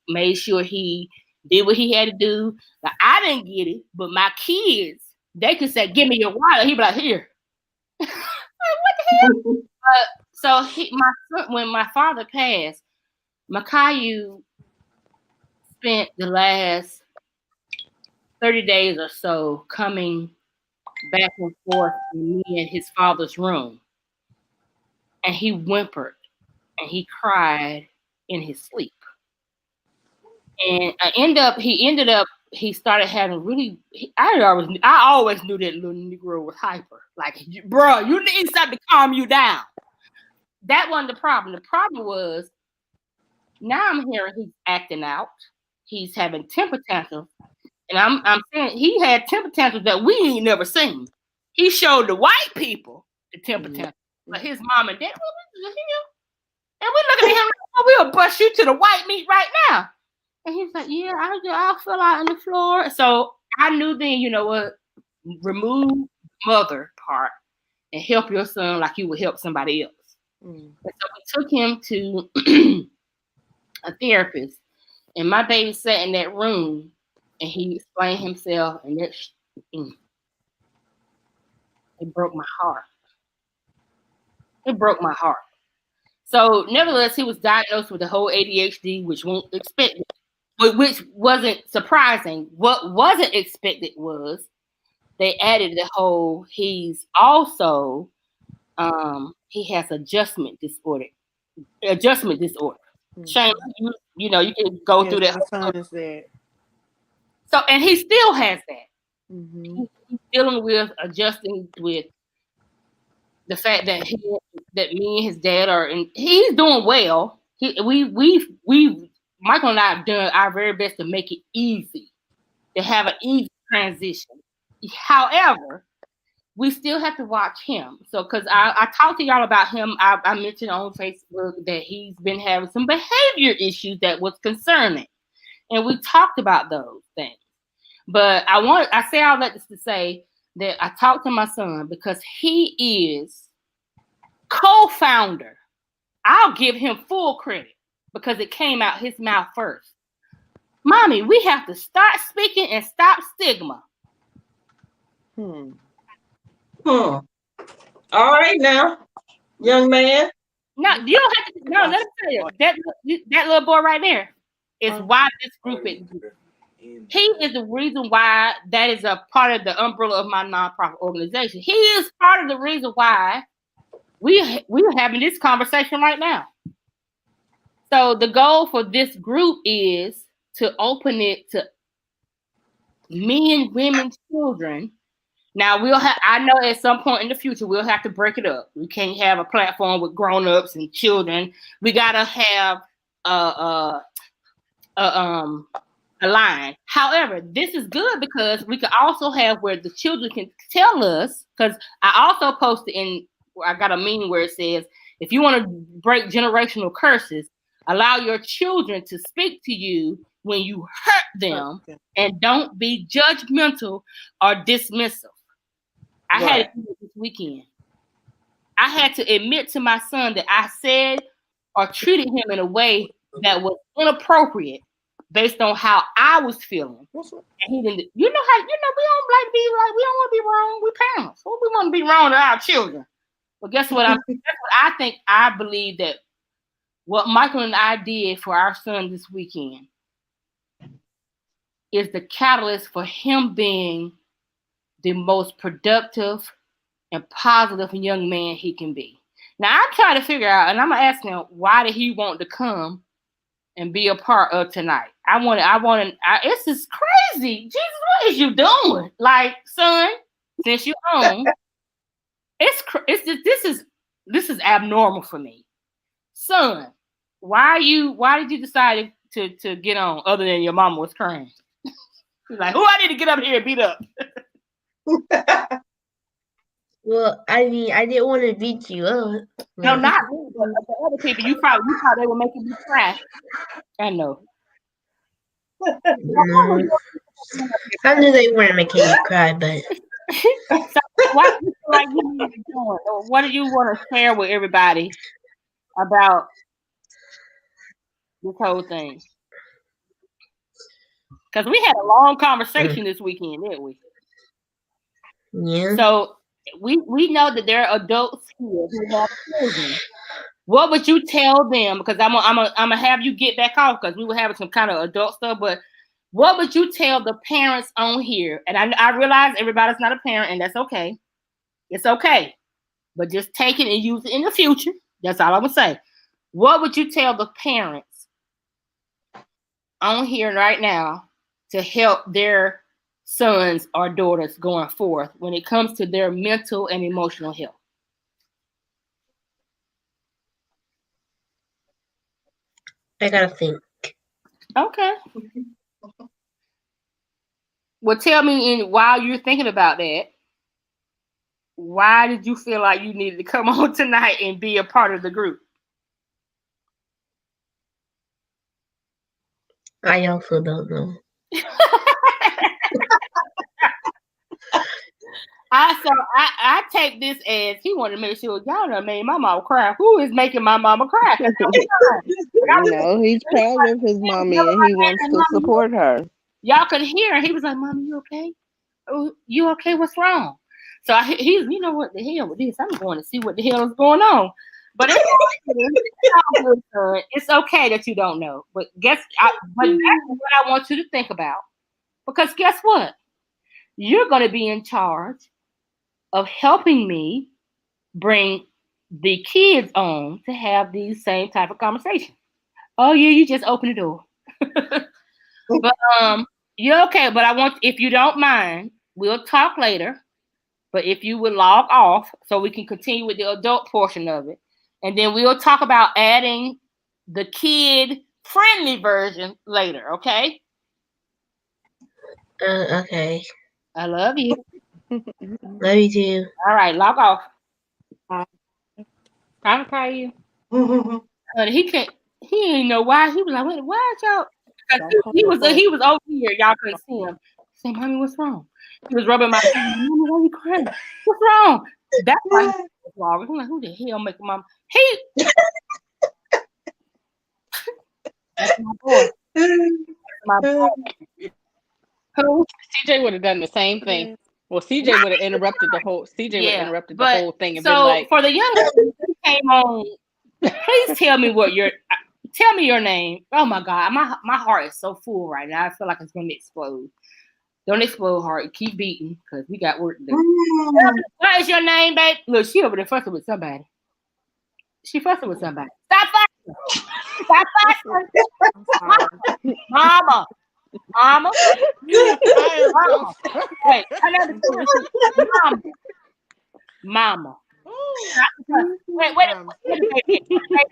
made sure he did what he had to do. Now I didn't get it, but my kids, they could say, "Give me your wallet." He'd be like, "Here." What the hell? So when my father passed, Makayu spent the last 30 days or so coming back and forth in me and his father's room. And he whimpered and he cried in his sleep. And he started having really, I always knew that little Negro was hyper. Like, bro, you need something to calm you down. That wasn't the problem. The problem was, now I'm hearing he's acting out. He's having temper tantrums. And I'm saying he had temper tantrums that we ain't never seen. He showed the white people the temper tantrums. But his mom and dad, what the hell? And we looking at him like, oh, we'll bust you to the white meat right now. And he's like, yeah, I fell out on the floor. So I knew then, you know what, remove mother part and help your son like you would help somebody else. And so we took him to a therapist, and my baby sat in that room and he explained himself, and it broke my heart. It broke my heart. So nevertheless, he was diagnosed with the whole ADHD, which wasn't surprising. What wasn't expected was they added the whole, he's also he has adjustment disorder. Shane, you know, you can go through that. My son is that. So, and he still has that. He's dealing with adjusting with the fact that me and his dad are, and he's doing well. Michael and I have done our very best to make it easy, to have an easy transition. However, we still have to watch him. So, because I talked to y'all about him, I mentioned on Facebook that he's been having some behavior issues that was concerning, and we talked about those things. But I say all that to say that I talked to my son because he is co-founder. I'll give him full credit because it came out his mouth first. Mommy, we have to start speaking and stop stigma. All right now, young man. No, you don't have to. No, let me tell you. That little boy right there is why this group exists. He is the reason why that is a part of the umbrella of my nonprofit organization. He is part of the reason why we're having this conversation right now. So the goal for this group is to open it to men, women, children. Now I know at some point in the future we'll have to break it up. We can't have a platform with grown-ups and children. We gotta have a line. However, this is good because we can also have where the children can tell us, because I also posted I got a meme where it says, if you want to break generational curses, allow your children to speak to you when you hurt them, and don't be judgmental or dismissive. I had it this weekend. I had to admit to my son that I said or treated him in a way that was inappropriate based on how I was feeling. And he didn't. We don't like to be like, we don't want to be wrong. We parents. We want to be wrong to our children. But guess what? That's what I think. I believe that what Michael and I did for our son this weekend is the catalyst for him being the most productive and positive young man he can be. Now I'm trying to figure out, and I'm gonna ask him, why did he want to come and be a part of tonight? This is crazy. Jesus, what is you doing? Like, son, since you're home, this is abnormal for me. Son, why did you decide to get on other than your mama was crying? She's like, who I need to get up here and beat up? Well, I mean, I didn't want to beat you up. No, not me, but the other people. You thought they were making you cry. I know. No. I knew they weren't making you cry, but So what do you feel like you need to do? Or what do you want to share with everybody about this whole thing? Because we had a long conversation this weekend, didn't we? yeah. So we know that there are adults here who have children. What would you tell them? Because I'm gonna have you get back off because we were having some kind of adult stuff. But what would you tell the parents on here? And I realize everybody's not a parent, and that's okay. It's okay. But just take it and use it in the future. That's all I'm gonna say. What would you tell the parents on here right now to help their sons or daughters going forth when it comes to their mental and emotional health? I gotta think. Okay. Well, tell me, while you're thinking about that, why did you feel like you needed to come on tonight and be a part of the group? I also don't know. I take this as he wanted to make sure y'all done made my mama cry. Who is making my mama cry? No, he's proud of his mommy and he wants to support her. Y'all could hear. He was like, "Mommy, you okay? Oh, you okay? What's wrong?" So he's, you know what the hell with this? I'm going to see what the hell is going on. But it's okay that you don't know. But but that's what I want you to think about. Because guess what? You're going to be in charge of helping me bring the kids on to have these same type of conversations. Oh yeah, you just open the door. But you're okay. But I want, if you don't mind, we'll talk later. But if you would log off so we can continue with the adult portion of it. And then we'll talk about adding the kid-friendly version later, okay? Okay. I love you. Love you too. All right, log off. I'm proud of you. He didn't know why. He was like, wait, why y'all? He was over here. Y'all couldn't see him. He said, Mommy, what's wrong? He was rubbing my face. Mommy, why are you crying? What's wrong? That's why he was wrong. I'm like, who the hell making mom? That's my boy. That's my boy. Who? CJ would have done the same thing. Well, CJ would have interrupted the whole. CJ would have interrupted the whole thing and been like, for the young lady who came on, please tell me tell me your name. Oh my God, my heart is so full right now. I feel like it's gonna explode. Don't explode, heart. Keep beating because we got work to do. What is your name, babe? Look, she over there fussing with somebody. She fussing with somebody. Stop fussing. Stop fussing. Mama. Wait, Mama. Wait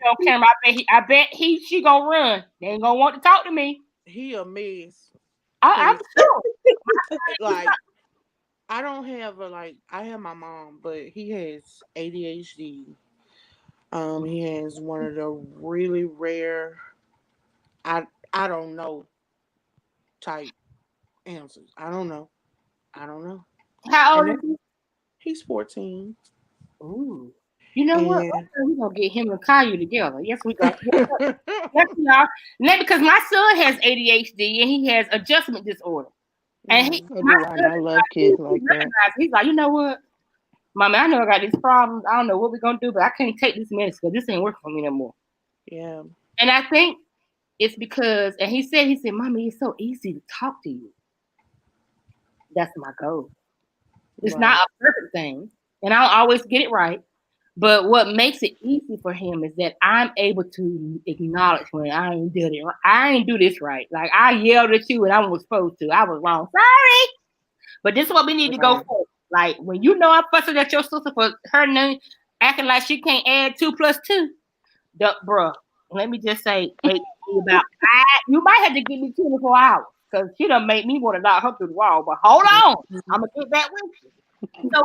on camera. I bet she gonna run. They ain't gonna want to talk to me. He a mess. I'm sure. Like, I don't have I have my mom, but he has ADHD. He has one of the really rare I don't know type answers. I don't know. How old is he? He's 14. Ooh. You know what? We're gonna get him and Caillou together. Yes, we got. Yes, we are. Because my son has ADHD and he has adjustment disorder. And I love kids like that. He's like, you know what, Mommy, I know I got these problems. I don't know what we're gonna do, but I can't take this medicine because this ain't working for me no more. Yeah. And I think it's because, and he said, Mommy, it's so easy to talk to you. That's my goal. It's not a perfect thing, and I don't always get it right. But what makes it easy for him is that I'm able to acknowledge when I ain't did it. I ain't do this right. Like I yelled at you and I was supposed to. I was wrong. Sorry. But this is what we need to go for. Like when you know I'm fussing at your sister for her name acting like she can't add 2 + 2. Bruh, let me just say, wait about you might have to give me 24 hours because she done make me want to knock her through the wall. But hold on, I'm gonna get back with you. So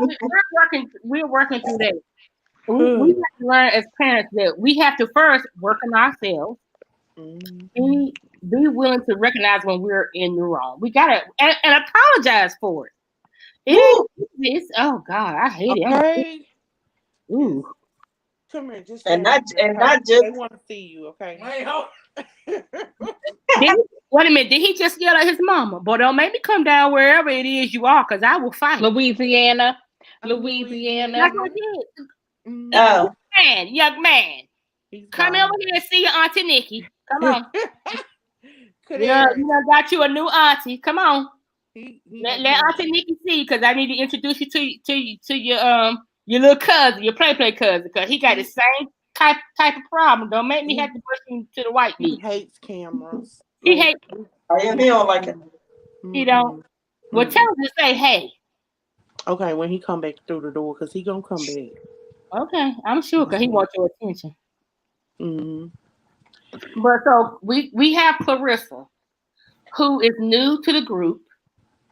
we're working through that. We have to learn as parents that we have to first work on ourselves. Be willing to recognize when we're in the wrong. We gotta and apologize for it. It's oh God, I hate it. Okay. Ooh. Come here, just and not just. They want to see you, okay? Wait a minute, did he just yell at his mama? But don't make me come down wherever it is you are, because I will fight. Louisiana. Louisiana. That's what it is. Oh, Young man, He's come gone. over here and see your auntie Nikki. Come on. Kadarius, You done got you a new auntie. Come on. he Let done came. Auntie Nikki see, because I need to introduce you to your little cousin, your play cousin, because he got the same type of problem. Don't make me have to push him to the white He meat. hates cameras. He Like, hates. he don't like it. He don't. Well, tell him to say hey. Okay, when he come back through the door, because he gonna come back. Okay, I'm sure, because he wants your attention. Mm-hmm. But so we have Clarissa, who is new to the group.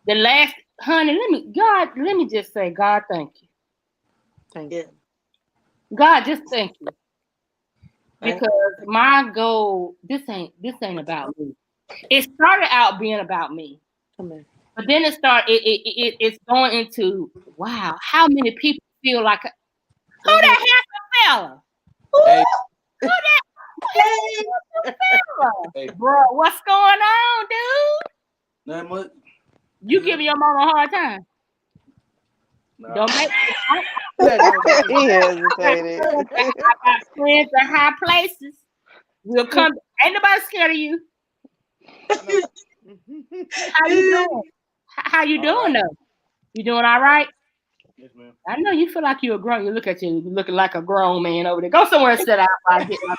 The last, honey, let me just say, God, thank you. Thank you. God, just thank you. Thank Because my goal, this ain't about me. It started out being about me. Come here. But then it's going into, wow, how many people feel like, who that handsome fella? Hey. Who that handsome fella? Hey. Bro, what's going on, dude? Not much. You giving your mama a hard time? Nah. Don't make He hesitated. I got friends in high places. We'll come. Ain't nobody scared of you. How you doing? How you doing though? You doing all right? Yes, ma'am. I know you feel like you're a grown. You look at you, you're looking like a grown man over there. Go somewhere and sit down while I get my.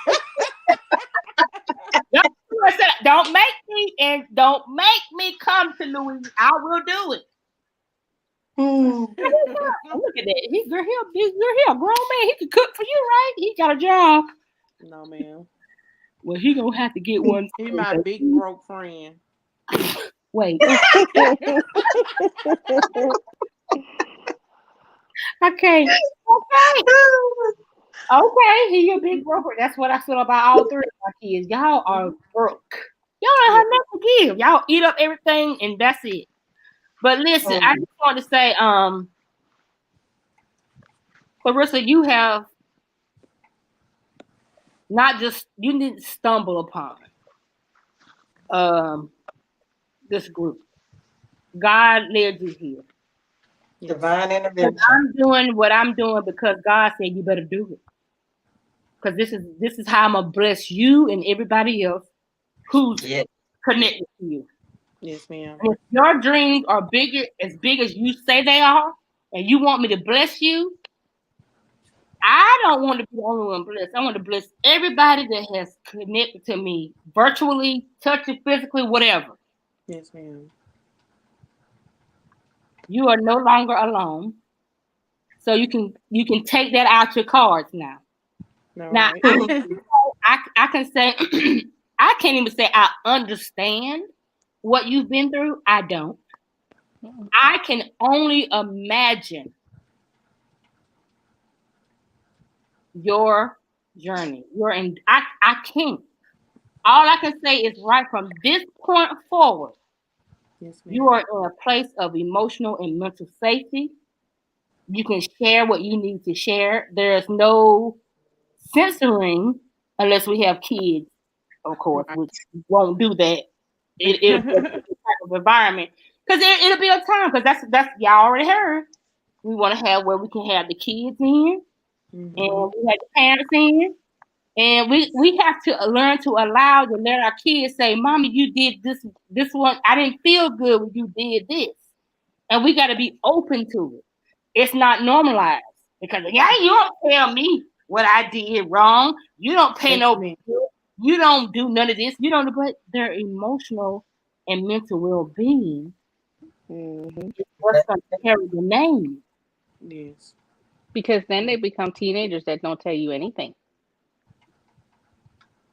Don't make me come to Louis. I will do it. Look at that. He's a grown man. He can cook for you, right? He got a job. No, ma'am. Well, he gonna have to get one. He my big broke friend. Wait. Okay. Okay, he your big broker. That's what I feel about all three of my kids. Y'all are broke. Y'all don't have nothing to give. Y'all eat up everything and that's it. But listen, I just want to say, Clarissa, you have not just, you didn't stumble upon this group. God led you here. Divine intervention. I'm doing what I'm doing because God said you better do it. Because this is how I'm gonna bless you and everybody else who's connected to you. Yes, ma'am. And if your dreams are as big as you say they are, and you want me to bless you, I don't want to be the only one blessed. I want to bless everybody that has connected to me virtually, touching, physically, whatever. Yes, ma'am. You are no longer alone. So you can take that out your cards now. All Now right. I can say I can't even say I understand what you've been through. I don't. I can only imagine your journey. I can't. All I can say is right from this point forward, Yes, ma'am. you are in a place of emotional and mental safety. You can share what you need to share. There's no censoring unless we have kids, of course, which won't do that. It'll be a different type of environment because it'll be a time because that's y'all already heard. We want to have where we can have the kids in and we have the parents in, and we have to learn to allow to let our kids say, "Mommy, you did this one. I didn't feel good when you did this," and we got to be open to it. It's not normalized because you don't tell me what I did wrong. You don't pay no bill. You don't do none of this. You don't. But their emotional and mental well-being is what's going to carry the name. Yes. Because then they become teenagers that don't tell you anything.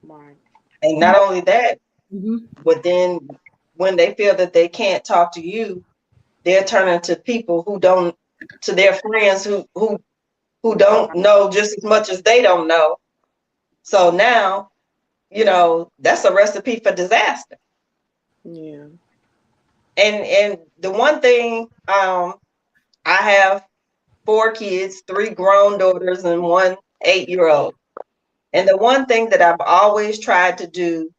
Right. And not only that, but then when they feel that they can't talk to you, they're turning to people who don't, to their friends who don't know just as much as they don't know. So now, that's a recipe for disaster. Yeah. And the one thing, I have 4 kids, 3 grown daughters and 1 8-year-old. And the one thing that I've always tried to do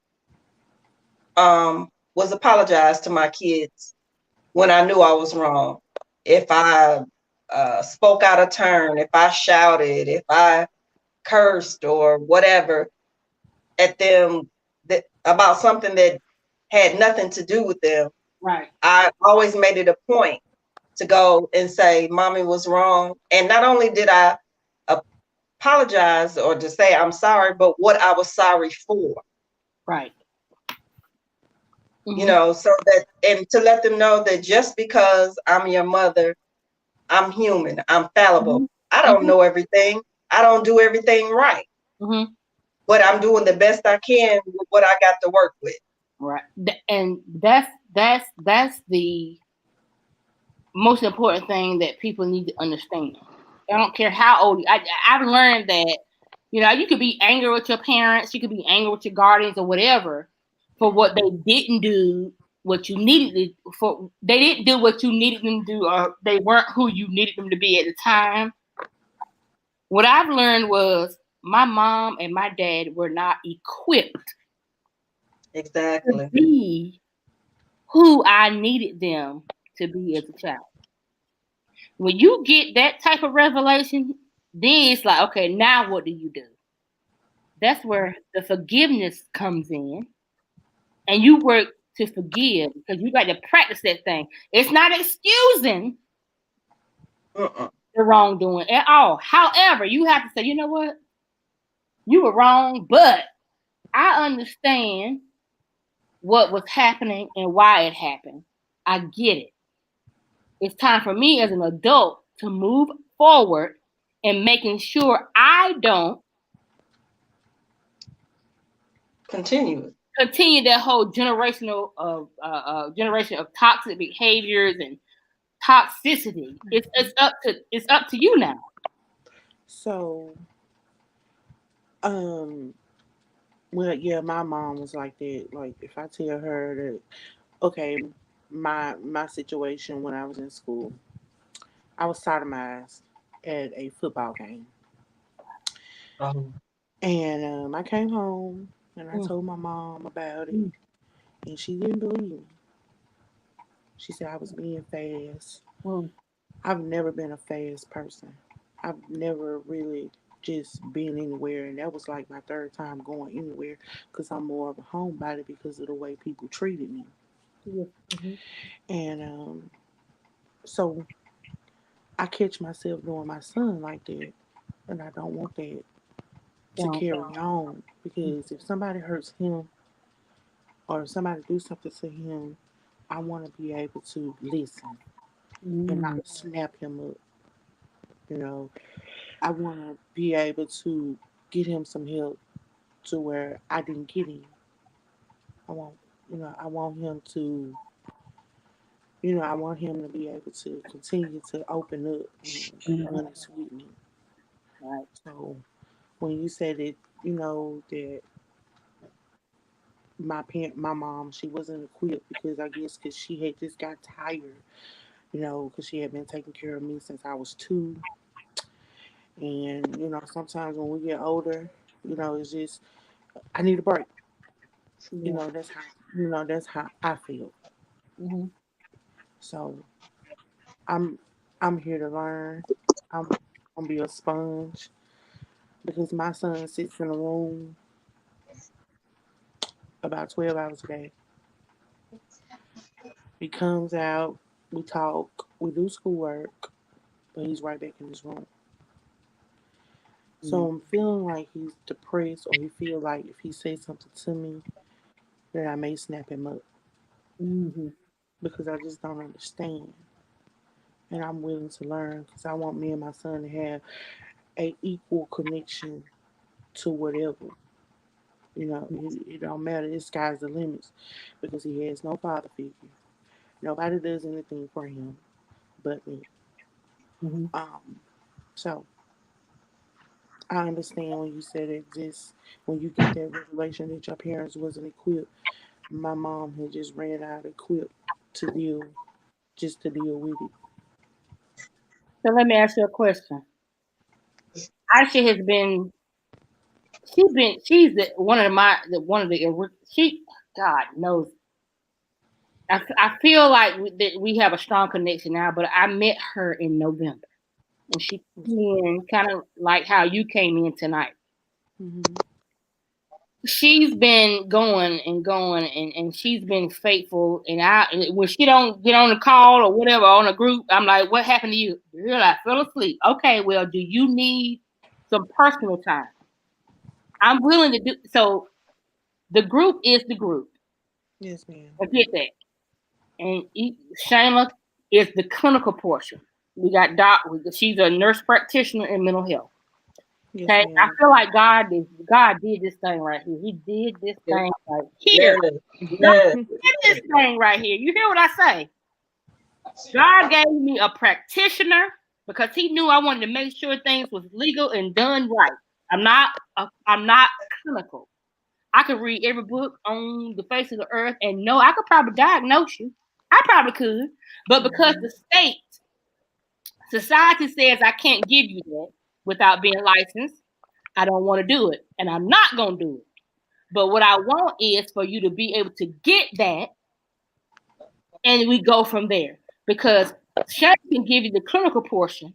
was apologize to my kids when I knew I was wrong. If I spoke out of turn, if I shouted, if I cursed or whatever at them about something that had nothing to do with them, Right. I always made it a point to go and say, Mommy was wrong. And not only did I apologize or to say I'm sorry, but what I was sorry for. Right. You know, so that, and to let them know that just because I'm your mother, I'm human, I'm fallible. I don't know everything. I don't do everything right. But I'm doing the best I can with what I got to work with. Right. And that's the most important thing that people need to understand. I don't care how old you. I've learned that, you know, you could be angry with your parents, you could be angry with your guardians or whatever for what they didn't do, what you needed to, for they didn't do what you needed them to do, or they weren't who you needed them to be at the time. What I've learned was my mom and my dad were not equipped to Exactly. be who I needed them to be as a child. When you get that type of revelation, then it's like, okay, now what do you do? That's where the forgiveness comes in, and you work to forgive because you got to practice that thing. It's not excusing the wrongdoing at all. However, you have to say, you know what? You were wrong, but I understand what was happening and why it happened. I get it. It's time for me as an adult to move forward and making sure I don't continue that whole generation of toxic behaviors and toxicity. It's up to you now. So, well, yeah, my mom was like that. Like, if I tell her that, okay, my situation when I was in school, I was sodomized at a football game, and I came home and I told my mom about it, and she didn't believe me. She said I was being fast. I've never been a fast person. I've never really just been anywhere, and that was like my third time going anywhere because I'm more of a homebody because of the way people treated me. And so I catch myself doing my son like that, and I don't want that to carry on because if somebody hurts him or if somebody do something to him, I want to be able to listen and not snap him up. You know, I want to be able to get him some help to where I didn't get him. I want, I want him to, I want him to be able to continue to open up and be honest with me. Right. So when you said it, that my mom, she wasn't equipped because I guess because she had just got tired, because she had been taking care of me since I was 2. And, sometimes when we get older, it's just, I need a break. Yeah. That's how I feel. So I'm I'm here to learn. I'm gonna be a sponge because my son sits in a room about 12 hours a day. He comes out, we talk, we do schoolwork, but he's right back in his room. So I'm feeling like he's depressed, or he feel like if he says something to me, that I may snap him up because I just don't understand, and I'm willing to learn because I want me and my son to have a equal connection to whatever. It don't matter. The sky's the limits because he has no father figure. Nobody does anything for him but me. Um, so I understand when you said it just when you get that revelation that your parents wasn't equipped. My mom had just ran out equipped to deal just to deal with it. So let me ask you a question. Aisha has been she's one of the she God knows I feel like that we have a strong connection now, but I met her in November. and she came in kind of like how you came in tonight. Mm-hmm. She's been going and going, and she's been faithful. And when she don't get on the call or whatever on a group, I'm like, what happened to you? Girl, I fell asleep. Okay, well, do you need some personal time? I'm willing to do so. The group is the group. Yes, ma'am. I get that. And Shayla is the clinical portion. We got she's a nurse practitioner in mental health. Yes, Okay, I ma'am. feel like God did this thing right here. He did this thing right here. God Yes. did this thing right here. You hear what I say? God gave me a practitioner because He knew I wanted to make sure things was legal and done right. I'm not clinical. I could read every book on the face of the earth and know I could probably diagnose you. I probably could, but because the society says I can't give you that without being licensed, I don't want to do it, and I'm not gonna do it. But what I want is for you to be able to get that, and we go from there. Because Shannon can give you the clinical portion.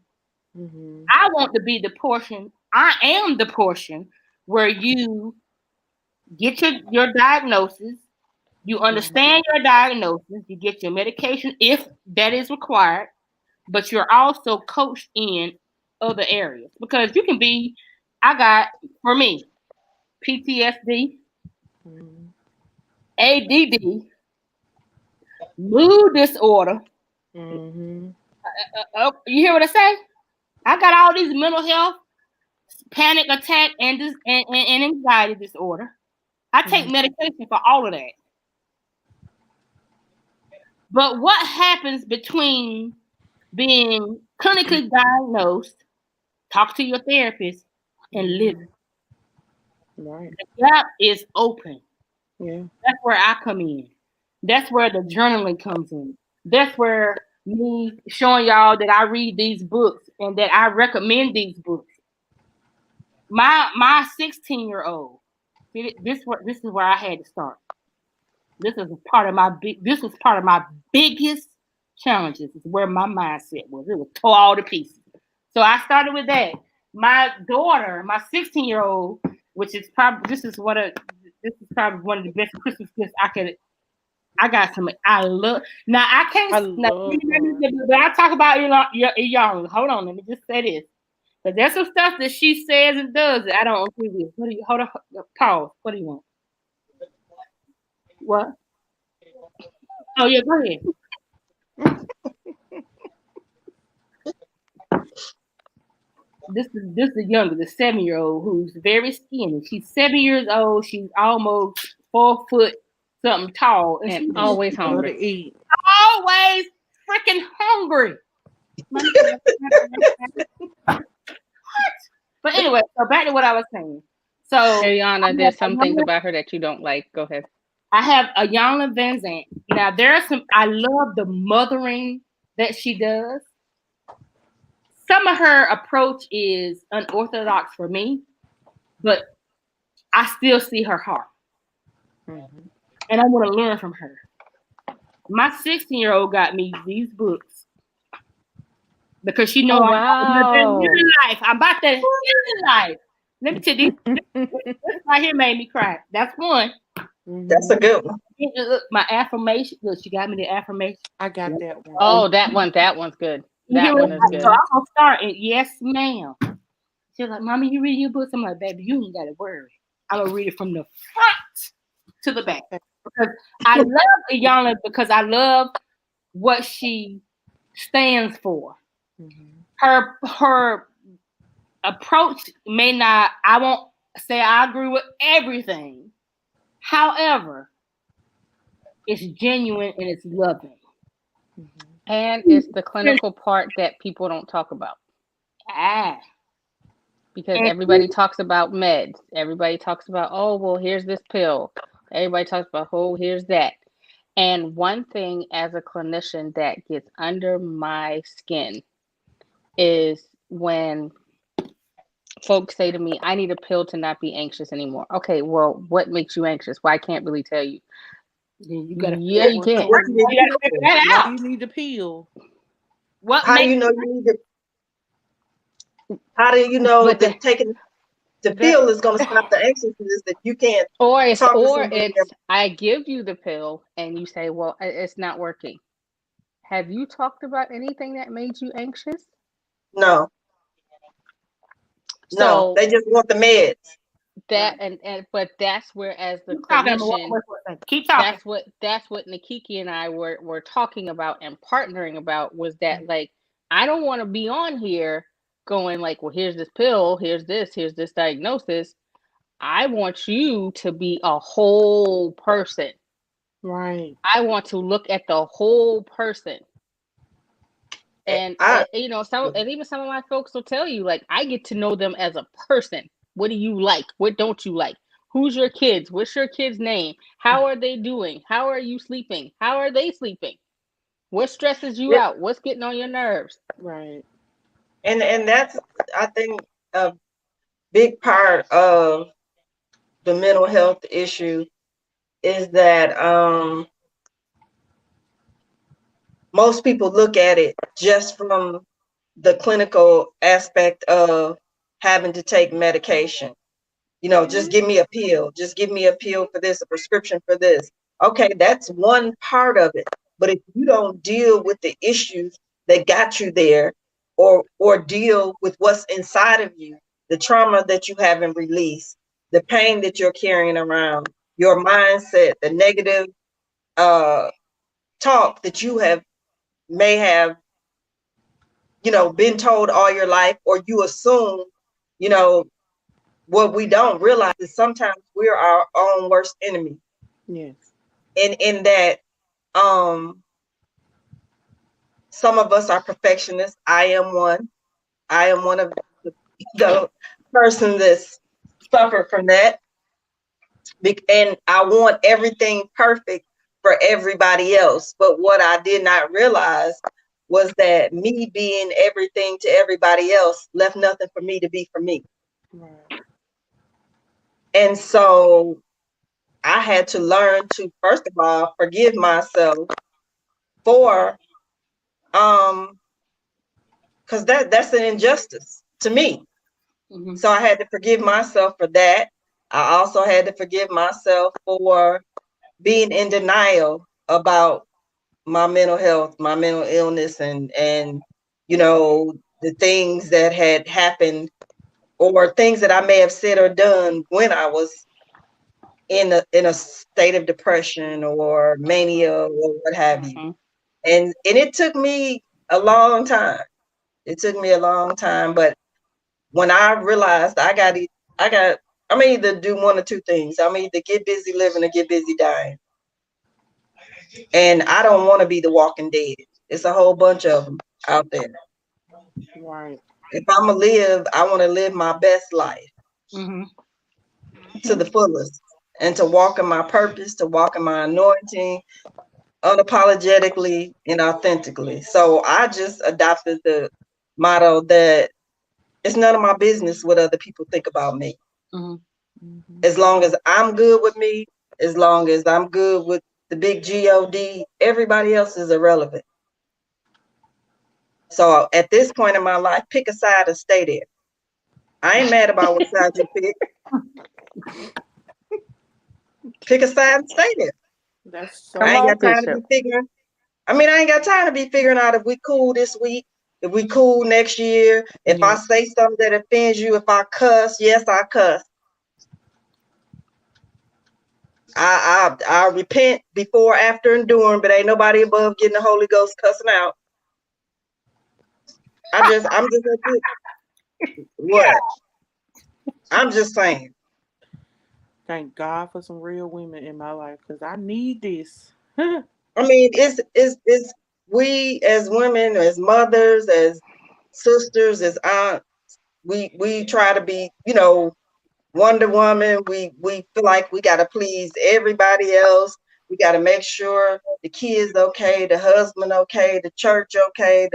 Mm-hmm. I want to be the portion. I am the portion where you get your diagnosis. You understand your diagnosis. You get your medication if that is required, but you're also coached in other areas because you can be. I got for me PTSD, Mm-hmm. ADD, mood disorder. Mm-hmm. You hear what I say? I got all these mental health, panic attack, and anxiety disorder. I take medication for all of that. But what happens between being clinically diagnosed, talk to your therapist, and living? Right. The gap is open. Yeah. That's where I come in. That's where the journaling comes in. That's where me showing y'all that I read these books and that I recommend these books. My 16-year-old. This is where I had to start. This is a part of my this was part of my biggest challenges, is where my mindset was. It was tore all to pieces. So I started with that. My daughter, my 16-year-old, which is probably this is probably one of the best Christmas gifts I got some. I love. Now I I can't. Now, love her. but I talk about y'all. Hold on, let me just say this. Because there's some stuff that she says and does that I don't agree with. What do you hold on? Pause. What do you want? What? Oh yeah, go ahead. This is the younger, the 7-year-old who's very skinny. She's 7 years old. She's almost 4 foot something tall, and And she's always Love to hungry. eat. always freaking hungry. But anyway, so back to what I was saying. So Ariana, there's some things about her that you don't like. Go ahead. I have a Yana Van Zant. Now there are some. I love the mothering that she does. Some of her approach is unorthodox for me, but I still see her heart, Mm-hmm. and I want to learn from her. My 16-year-old got me these books because she know Oh I'm about that wow. living life. I'm about that living life. Let me tell you, this right here made me cry. That's one. That's a good one. Look, my affirmation. Look, she got me the affirmation. I got that one. Oh, that one's good. You hear That what? one is So good. I'm gonna start. And yes, ma'am. She's like, "Mommy, you reading your books?" I'm like, "Baby, you ain't got to worry. I'm gonna read it from the front to the back because I love Iyanla because I love what she stands for. Mm-hmm. Her approach may not. I won't say I agree with everything. However, it's genuine and it's loving. Mm-hmm. And it's the clinical part that people don't talk about Ah, because and everybody talks about meds. Everybody talks about, oh, well, here's this pill. Everybody talks about, oh, here's that. And one thing as a clinician that gets under my skin is when folks say to me, I need a pill to not be anxious anymore. Okay, well, what makes you anxious? Well, I can't really tell you. then you gotta Yeah, figure you Well, can. What so did you that why out. you need the pill? What How makes you know you need to How do you know But that taking the That pill is going to stop the anxiousness that you can't talk to or somebody it's I give you the pill and you say, well, it's not working. Have you talked about anything that made you anxious? No, no, So they just want the meds. that right. and but that's where, as the Keep talking. I'm clinician, Keep talking. that's what Nikiki and I were talking about and partnering about, was that, like, I don't want to be on here going like, well, here's this pill, here's this diagnosis. I want you to be a whole person. Right. I want to look at the whole person. And I some, and even some of my folks will tell you, like, I get to know them as a person. What do you like? What don't you like? Who's your kids? What's your kid's name? How are they doing? How are you sleeping? How are they sleeping? What stresses you it, out? What's getting on your nerves? Right. and that's, I think, a big part of the mental health issue is that most people look at it just from the clinical aspect of having to take medication. You know, just give me a pill, just give me a pill for this, a prescription for this. Okay, that's one part of it. But if you don't deal with the issues that got you there, or deal with what's inside of you, the trauma that you haven't released, the pain that you're carrying around, your mindset, the negative uh, talk that you may have, been told all your life, or you assume, you know, what we don't realize is sometimes we're our own worst enemy. Yes. In that, um, some of us are perfectionists. I am one. I am one of the person that's suffered from that. And I want everything perfect for everybody else. But what I did not realize was that me being everything to everybody else left nothing for me to be for me. Right. And so I had to learn to, first of all, forgive myself for, because that's an injustice to me. Mm-hmm. So I had to forgive myself for that. I also had to forgive myself for being in denial about my mental health, my mental illness, and the things that had happened, or things that I may have said or done when I was in a state of depression or mania or what have you. Mm-hmm. And it took me a long time. It took me a long time, but when I realized I'm either do one or two things. I'm either get busy living or get busy dying. And I don't want to be the walking dead. It's a whole bunch of them out there. Right. If I'm gonna live, I want to live my best life Mm-hmm. to the fullest, and to walk in my purpose, to walk in my anointing, unapologetically and authentically. So I just adopted the motto that it's none of my business what other people think about me. Mm-hmm. Mm-hmm. As long as I'm good with me, as long as I'm good with the big God, everybody else is irrelevant. So at this point in my life, pick a side and stay there. I ain't mad about what side you pick. Pick a side and stay there. That's Come I so ain't on, got time to Bishop. be figuring. I ain't got time to be figuring out if we cool this week, if we cool next year, if I yeah. say something that offends you, if I cuss, yes, I cuss. I repent before, after, and during, but ain't nobody above getting the Holy Ghost cussing out. I'm just what? I'm just saying. Thank God for some real women in my life because I need this. It's we as women, as mothers, as sisters, as aunts, we try to be, Wonder Woman. We feel like we got to please everybody else. We got to make sure the kids okay, the husband okay, the church okay.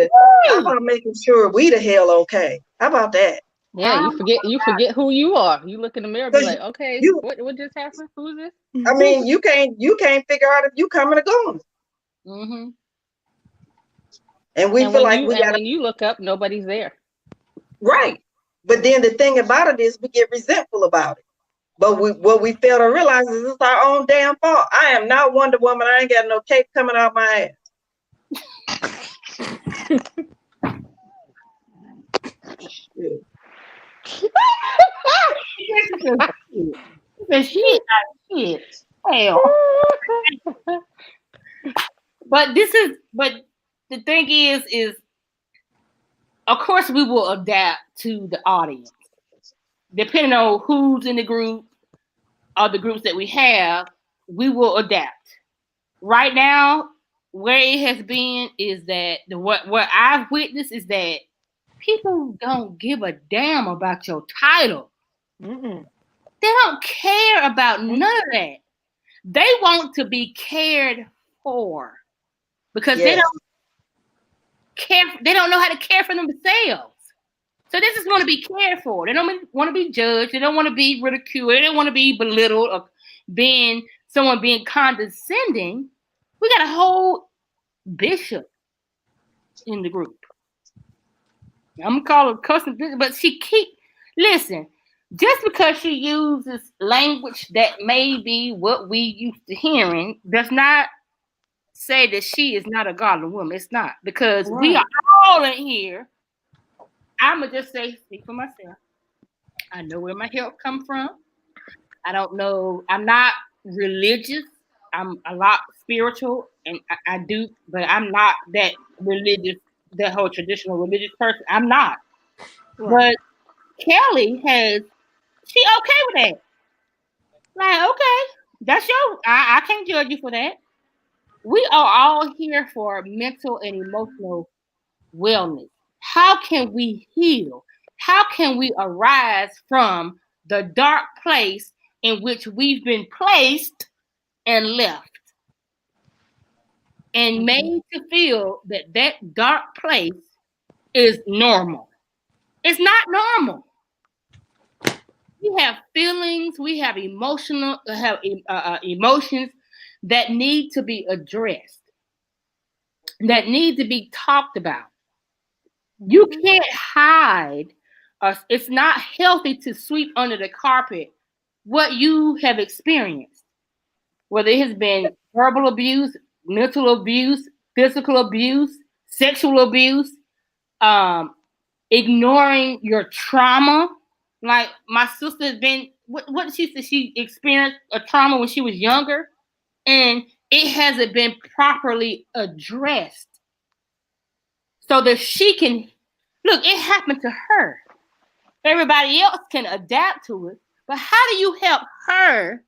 How about making sure we the hell okay? How about that? Yeah, you forget who you are. You look in the mirror, and be Because like, okay, you, what just happened? Who's this? you can't figure out if you coming or going, Mm-hmm. and we And feel when like you we and got to. when you look up, nobody's there. Right. But then the thing about it is we get resentful about it. But what we fail to realize is it's our own damn fault. I am not Wonder Woman. I ain't got no cape coming out my ass. Shit. This is shit. Shit. Hell. But the thing is, of course, we will adapt to the audience, depending on who's in the group or the groups that we have. We will adapt. Right now, where it has been is that what I've witnessed is that people don't give a damn about your title. Mm-mm. They don't care about none of that. They want to be cared for because they Yes. don't care. They don't know how to care for themselves. So they just want to be cared for. They don't want to be judged. They don't want to be ridiculed. They don't want to be belittled or someone being condescending. We got a whole bishop in the group. I'm gonna call her custom, but listen. Just because she uses language that may be what we used to hearing does not say that she is not a godly woman. It's not, because we are all in here. I'ma just speak for myself. I know where my help come from. I don't know. I'm not religious. I'm a lot spiritual, and I do, but I'm not that religious, that whole traditional religious person. I'm not. Right. But Kelly she okay with that. Like, okay, that's I can't judge you for that. We are all here for mental and emotional wellness. How can we heal? How can we arise from the dark place in which we've been placed and left and made to feel that that dark place is normal? It's not normal. We have feelings, we have emotions that need to be addressed, that need to be talked about. You can't hide. It's not healthy to sweep under the carpet what you have experienced, whether it has been verbal abuse, mental abuse, physical abuse, sexual abuse, um, ignoring your trauma. Like my sister has been, what she said, she experienced a trauma when she was younger, and it hasn't been properly addressed so that she can look. It happened to her. Everybody else can adapt to it, but how do you help her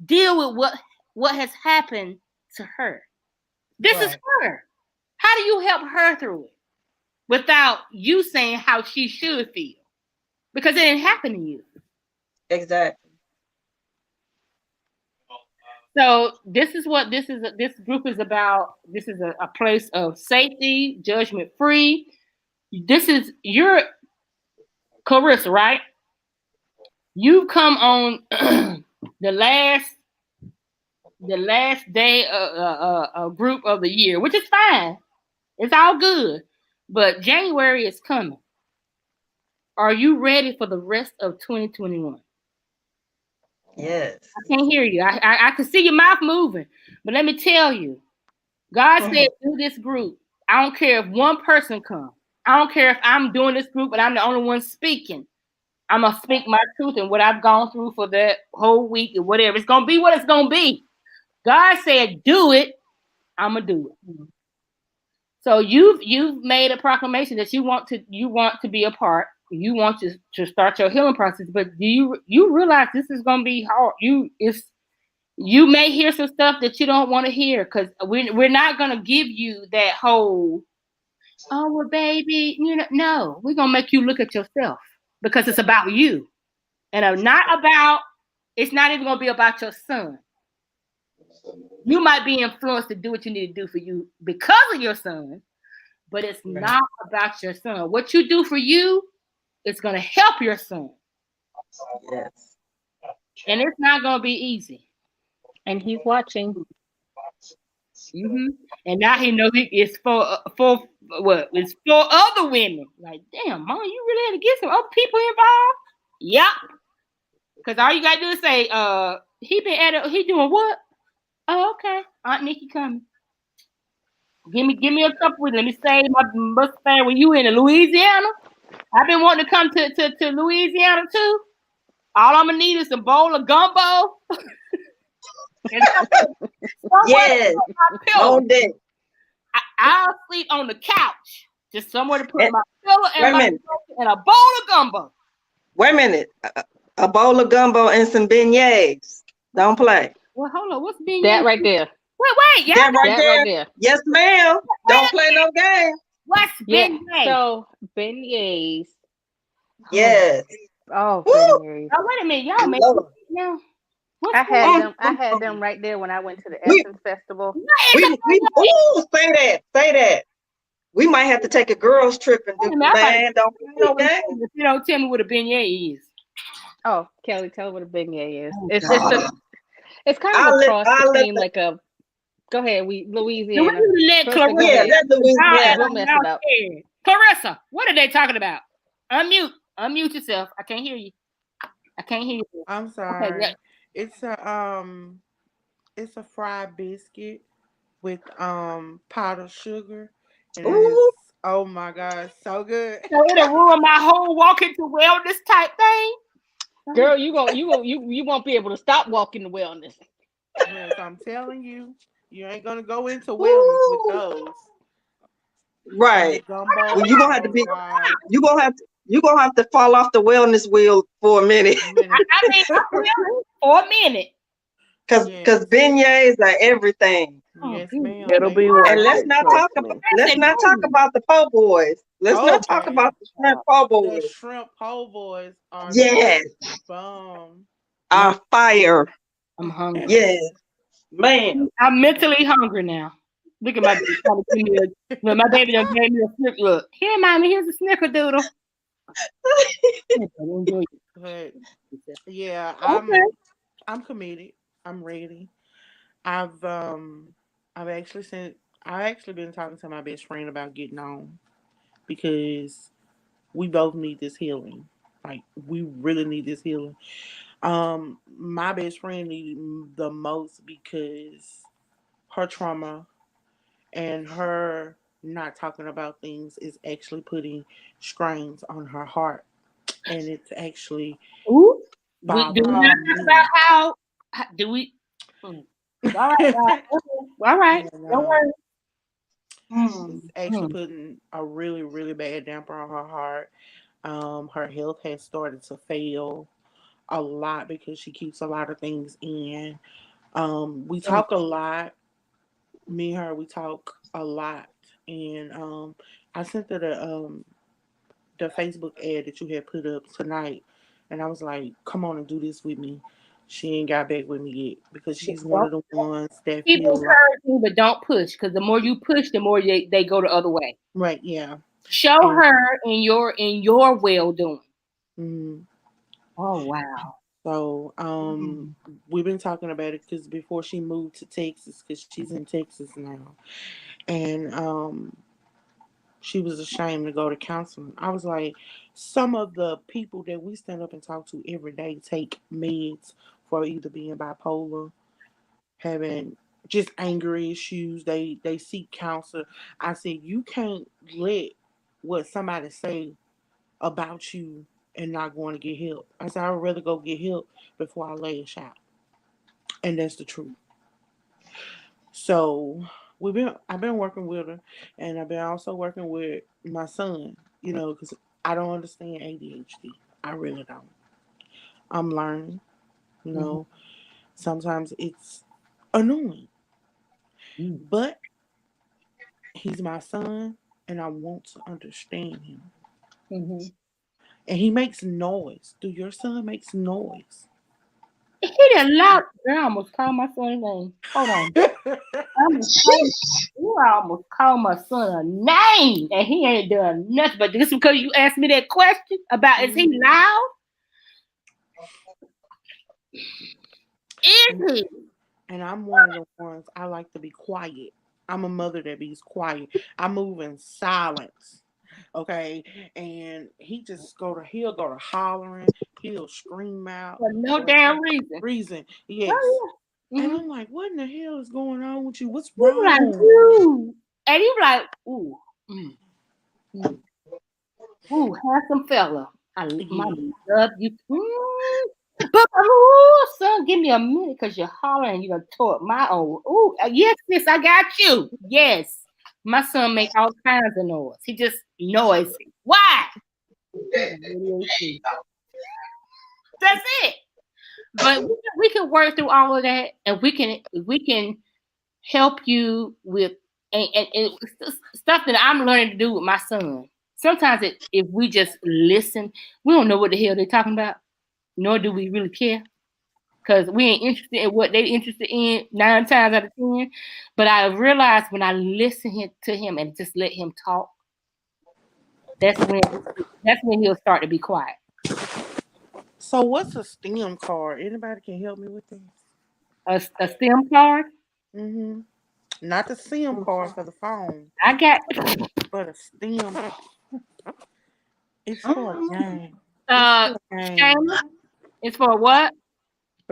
deal with what has happened to her? This is her. How do you help her through it without you saying how she should feel? Because it didn't happen to you. Exactly. So this is what this group is about. This is a place of safety, judgment free. This is your Clarissa, right? You come on the last day a group of the year, which is fine. It's all good. But January is coming. Are you ready for the rest of 2021? Yes. I can't hear you. I can see your mouth moving. But let me tell you, God said do this group. I don't care if one person comes. I don't care if I'm doing this group and I'm the only one speaking. I'm going to speak my truth and what I've gone through for that whole week and whatever. It's going to be what it's going to be. God said do it. I'm going to do it. So you've made a proclamation that you want to be a part. You want to start your healing process, but do you realize this is going to be hard? You may hear some stuff that you don't want to hear, because we're not going to give you that whole, oh well baby, no, we're going to make you look at yourself, because it's about you, and it's not even going to be about your son. You might be influenced to do what you need to do for you because of your son, but it's not about your son. What you do for you is going to help your son. Yes. And it's not going to be easy. And he's watching. And now he know it's for what? It's for other women. Like, damn, mom, you really had to get some other people involved? Yep. Because all you gotta do is say, he been at it, he doing what? Oh, okay. Aunt Nikki coming. Give me a couple. Let me say my Mustang. When you in Louisiana, I've been wanting to come to Louisiana too. All I'm gonna need is a bowl of gumbo and somewhere to Yes, put my pillow. on deck. I'll sleep on the couch. Just somewhere to put And, my pillow wait and a my minute. blanket and a bowl of gumbo. Wait a minute. A bowl of gumbo and some beignets. Don't play. Well, hold on. What's being That right there. Wait, y'all. That right That there. right there. Yes, ma'am. Don't play no game. What's Yeah. beignet? So beignets. Yes. Oh, Woo! beignets. Oh, wait a minute, y'all make Lord. now. I had Mm, them. I mm, had mm. them right there when I went to the We Essence Festival. What is a ooh, say that. Say that. We might have to take a girls trip and do, Wait a minute, I'm about to man, don't play no game. if you don't tell me what a beignet is. Oh, Kelly, tell her what a beignet is. Oh, It's just God. a. It's kind of a cross I'll let between the, like a. Go ahead, Now, we Louisiana. need to let Clarissa, go yeah, ahead, Clarissa. let Louisiana. we'll mess it up. Scared. Clarissa, what are they talking about? Unmute yourself. I can't hear you. I can't hear you. I'm Okay, yeah. sorry. It's a fried biscuit with powdered sugar, and it is, Ooh, oh my god, so good. So it'll ruin my whole walking to wellness type thing. Girl, you won't be able to stop walking to wellness. Yes, I'm telling you, you ain't gonna go into wellness with ooh. those. And the Right. gumbo, Well, you're gonna have to oh be god, you're gonna have to fall off the wellness wheel for a minute. a minute. I mean, I will for a minute. Cause Yes, beignets are everything. Oh, yes, good. ma'am. It'll They be are. And worth it. Trust me. let's Listen, not talk about the po' boys. Let's Oh, not talk babe, about the shrimp po' the boys. shrimp po' boys are the Yes, bomb. our fire. I'm hungry. Yes, man. I'm mentally hungry now. Look at my baby trying to give me a. Well, my baby done gave me a snicker. Look, here, mommy, here's a snickerdoodle. Enjoy it. But yeah, Okay. I'm committed. I'm ready. I've um I've actually been talking to my best friend about getting on because we both need this healing. Like we really need this healing. My best friend needed the most because her trauma and her not talking about things is actually putting strains on her heart, and it's actually Ooh. Do we not bothering talk about me. how do we? Hmm. All right, all right. And Don't worry. Hmm. it's actually putting a really, really bad damper on her heart. Her health has started to fail a lot because she keeps a lot of things in. We Hmm. talk a lot. Me and her, we talk a lot. And I sent her the Facebook ad that you had put up tonight, and I was like, "Come on and do this with me." She ain't got back with me yet because she's one of the ones that Keep feel like, encouraging, but don't push, because the more you push, the more they go the other way. right, yeah, Show and her in your well doing. mm, Oh wow. so we've been talking about it because before she moved to Texas, because she's in Texas now, and she was ashamed to go to counseling. I was like, some of the people that we stand up and talk to every day take meds for either being bipolar, having just anger issues. They seek counsel. I said, you can't let what somebody say about you and not going to get help. I said, I'd rather go get help before I lash out. And that's the truth. So I've been working with her, and I've been also working with my son. Because I don't understand ADHD. I really don't. I'm learning. You Mhm. know, sometimes it's annoying, Mhm. but he's my son, and I want to understand him. Mhm. And he makes noise. Do your son makes noise? He done loud. Girl, I almost called my son's name. Hold on. I almost called my son a name, and he ain't done nothing. But this because you asked me that question about is he loud? Is he? and I'm one of the ones I like to be quiet. I'm a mother that be quiet. I move in silence. Okay. And he'll go to hollering, he'll scream out For no for no damn reason. reason. Yes. Oh, yeah. And Mm-hmm. I'm like, what in the hell is going on with you? What's You be like, wrong? ooh. And you be like, ooh, mm, ooh, handsome fella. My Yeah. love you. But ooh, son, give me a minute because you're hollering. You done tore up my old. Ooh, yes, sis, I got you. Yes. My son make all kinds of noise. He just noisy. Why? He got ADHD. That's it. But we can work through all of that, and we can help you with and stuff that I'm learning to do with my son. Sometimes if we just listen, we don't know what the hell they're talking about, nor do we really care because we ain't interested in what they're interested in 9 times out of 10. But I realized when I listen to him and just let him talk, that's when he'll start to be quiet. So what's a STEM card? Anybody can help me with this? A STEM card, Mm-hmm. Not the SIM card for the phone, I got but a STEM. It's for a Mm. game. It's uh for a game. Shayla. It's for what?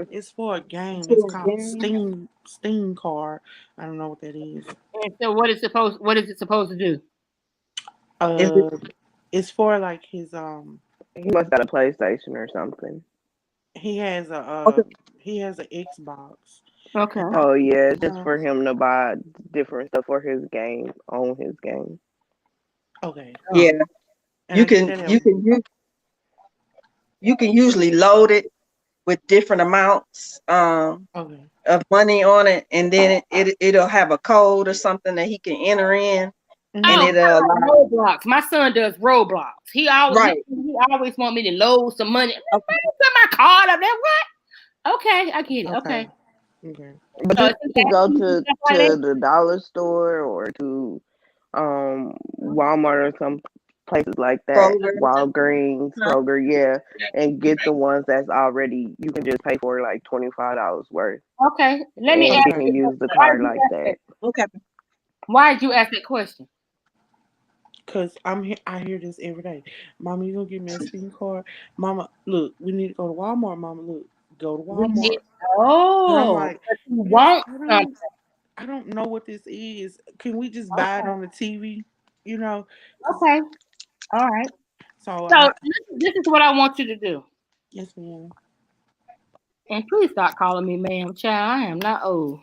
It's for a game. It's So, called yeah. Steam card. I don't know what that is. And so what is it supposed to do? Is it Uh, it's for like his He must got a PlayStation or something. he has a okay? he has an Xbox. Okay. And Oh yeah, it's just uh, for him to buy different stuff for his game, on his game. okay, Oh, Yeah, and you I get can that at you can you can usually load it with different amounts okay. of money on it, and then it'll have a code or something that he can enter in, and Mm-hmm. oh, it'll kind of allow. like Roblox. My son does Roblox. Right. He always want me to load some money. Okay. Put my card up there. What? Okay, I get it. Okay. Okay. Okay. But So you it's just can go activities and to stuff like that. the dollar store or to Walmart or some places like that, Kroger. Walgreens, Huh? Kroger, yeah, and get the ones that's already you can just pay for like $25 worth, Okay. Let me and ask he Okay. you can a use question. the card like that. Okay. Why did you ask that question? Cause I hear this every day. Mama, you gonna give me a Steam card? Mama, look, we need to go to Walmart. Mama, look, go to We need. Walmart. And I'm Oh, like, but you bitch, want something. I don't know what this is. Can we just buy it Okay. on the TV? You know, 'cause- Okay. All right. so So I this is what I want you to do. yes ma'am. And please stop calling me ma'am, child. I am not old.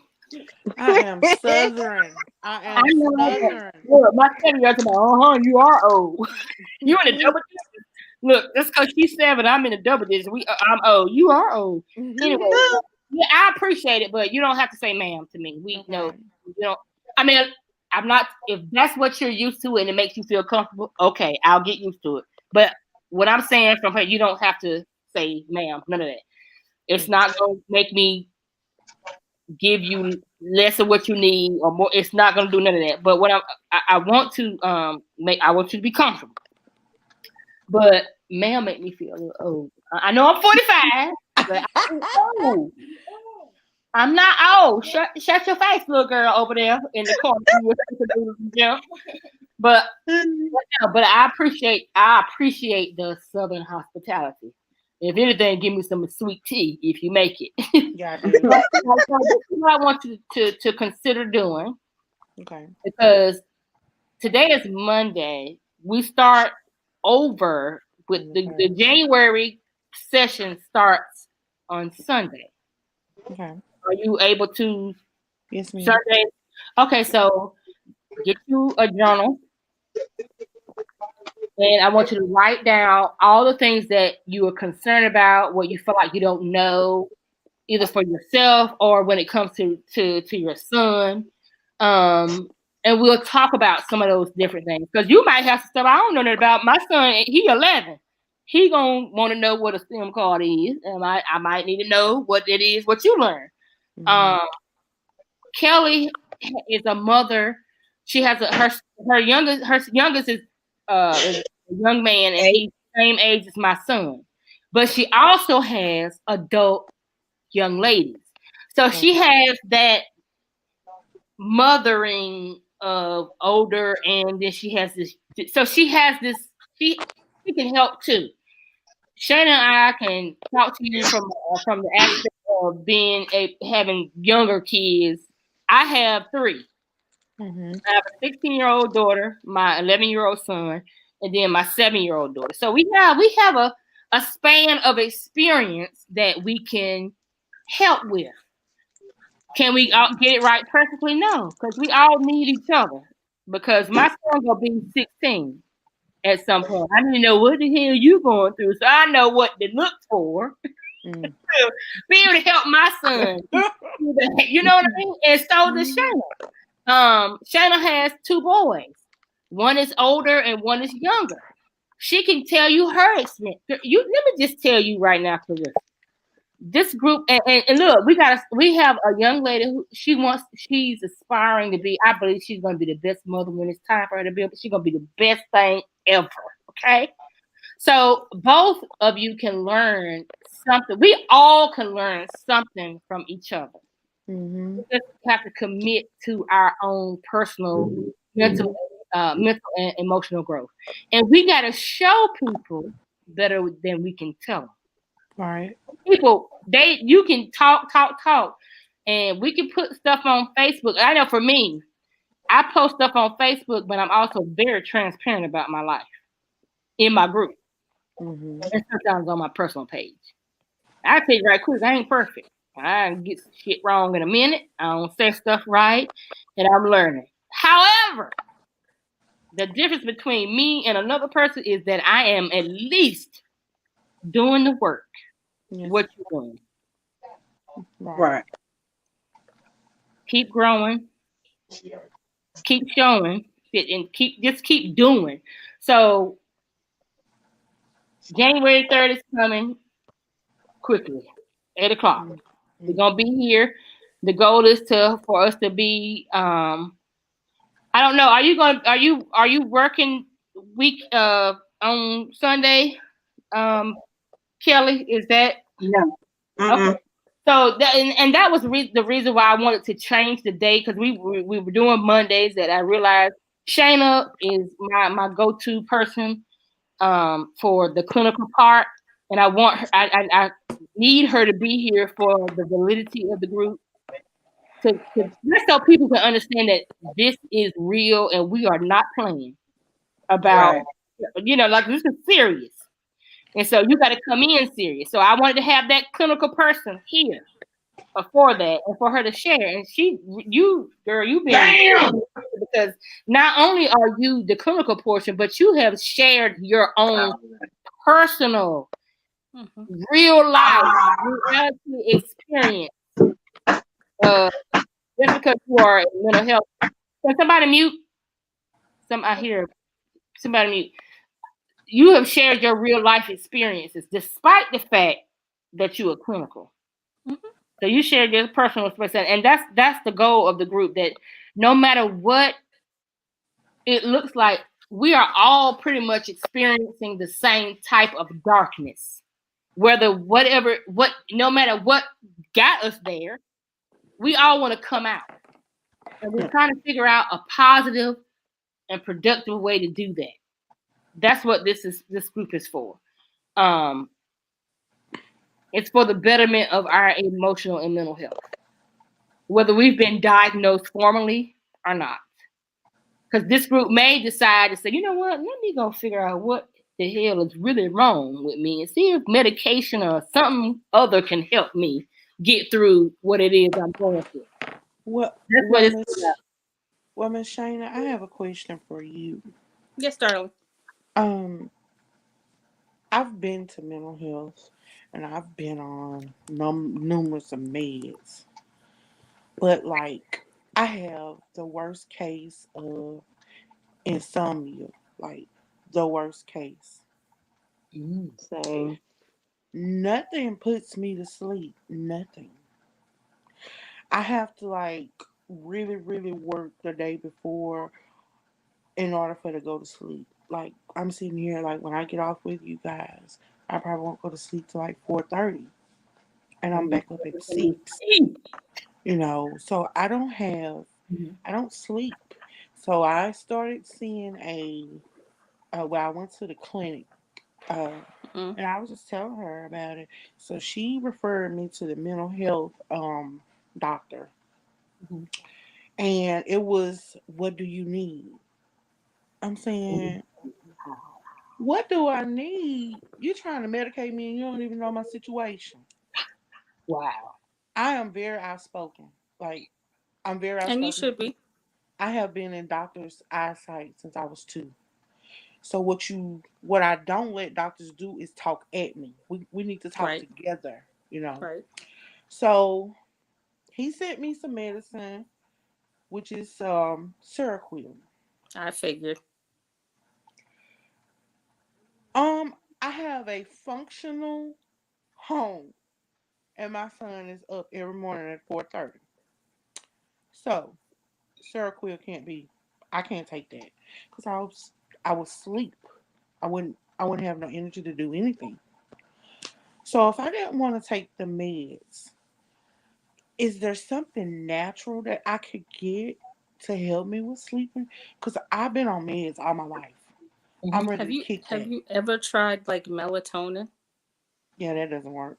I am Southern. I I am know that. Southern. Look, my 7 years old, you are old. You in the double digits. Look, that's because she's 7, I'm in the double digits. I'm old. You are old. Anyway, yeah, I appreciate it, but you don't have to say ma'am to me. We know Okay. you don't. I mean, I'm not. If that's what you're used to and it makes you feel comfortable, okay, I'll get used to it. But what I'm saying from her, you don't have to say ma'am. None of that. It's not going to make me give you less of what you need or more. It's not going to do none of that. But what I want to I want you to be comfortable. But ma'am make me feel a little old. I know I'm 45, but I'm old. I'm not old. Shut your face, little girl over there in the corner. But but I appreciate the Southern hospitality. If anything, give me some sweet tea if you make it. Yeah, I do. So this is what I want you to consider doing Okay. because today is Monday. We start over with the Okay. January session starts on Sunday. Okay. Are you able to Yes, ma'am. Sunday? Okay, so get you a journal and I want you to write down all the things that you are concerned about, what you feel like you don't know, either for yourself or when it comes to your son. And we'll talk about some of those different things because you might have some stuff I don't know nothing about. My son, he 11. He gonna want to know what a STEM card is, and I might need to know what it is, what you learn. Mm-hmm. Um, Kelly is a mother. She has her youngest is a young man, and he's the same age as my son. But she also has adult young ladies. So she has that mothering of older, and then she has this. So she has this. She can help too. Shayna and I can talk to you from the aspect of having younger kids. I have 3. Mm-hmm. I have a 16-year-old daughter, my 11-year-old son, and then my 7-year-old daughter. So we have a span of experience that we can help with. Can we all get it right perfectly? No, because we all need each other. Because my son gonna be 16 at some point. I need to know what the hell you going through, so I know what to look for. Mm. Be able to help my son. You know what I mean? And so does Shayna. Shayna has 2 boys. One is older and one is younger. She can tell you her experience. Let me just tell you right now, Clarissa. This group and look, we have a young lady who she's aspiring to be. I believe she's gonna be the best mother when it's time for her to be. She's gonna be the best thing ever. Okay. So both of you can learn something. We all can learn something from each other. Mm-hmm. We just have to commit to our own personal mental and emotional growth. And we got to show people better than we can tell them. Right. People, you can talk, and we can put stuff on Facebook. I know for me, I post stuff on Facebook, but I'm also very transparent about my life in my group Mm-hmm. and sometimes on my personal page. I tell you right quick, I ain't perfect. I get shit wrong in a minute. I don't say stuff right, and I'm learning. However, the difference between me and another person is that I am at least doing the work. Yes. What you doing? Right. Right. Keep growing, keep showing, and keep doing. So January 3rd is coming quickly. 8 o'clock. We're gonna be here. The goal is for us to be I don't know. Are you working week on Sunday? Kelly, is that No. okay? Mm-mm. So that was the reason why I wanted to change the day, because we were doing Mondays. That I realized Shayna is my go-to person for the clinical part, and I want her. I need her to be here for the validity of the group, just so people can understand that this is real and we are not playing about, Right. like this is serious. And so you got to come in serious. So I wanted to have that clinical person here for that and for her to share. And you've been, because not only are you the clinical portion, but you have shared your own personal, real life, reality experience. Uh, just because you are in mental health. Can somebody mute? I hear somebody mute. You have shared your real life experiences, despite the fact that you are clinical. So you shared your personal experience, and that's the goal of the group. That no matter what it looks like, we are all pretty much experiencing the same type of darkness. No matter what got us there, we all want to come out, and we're trying to figure out a positive and productive way to do that. That's what this group is for. Um, it's for the betterment of our emotional and mental health, whether we've been diagnosed formally or not. Because this group may decide to say, you know what, let me go figure out what the hell is really wrong with me and see if medication or something other can help me get through what it is I'm going through. Well, That's what well, it's Miss, well, Miss Shayna, I have a question for you. Yes, darling. Um, I've been to mental health, and I've been on numerous of meds, but like I have the worst case of insomnia, like the worst case. Same. Nothing puts me to sleep. Nothing. I have to like really, really work the day before in order for to go to sleep. Like I'm sitting here, like when I get off with you guys, I probably won't go to sleep till like 4:30. and I'm back up at 6. You know, so I don't sleep. So I started seeing well, I went to the clinic, Mm. and I was just telling her about it. So she referred me to the mental health doctor, Mhm. and it was, what do you need? I'm saying, what do I need? You're trying to medicate me, and you don't even know my situation. Wow. I am very outspoken. Like, I'm very And you outspoken. should be. I have been in doctor's eyesight since I was 2. So what I don't let doctors do is talk at me. We need to talk Right. together, you know. Right. So he sent me some medicine, which is Seroquel. I figured. I have a functional home, and my son is up every morning at 4:30. So Seroquel can't be. I can't take that because I would sleep. I wouldn't have no energy to do anything. So if I didn't want to take the meds, is there something natural that I could get to help me with sleeping? Because I've been on meds all my life. I'm Mhm. ready to kick Have that. you ever tried like melatonin? Yeah, that doesn't work.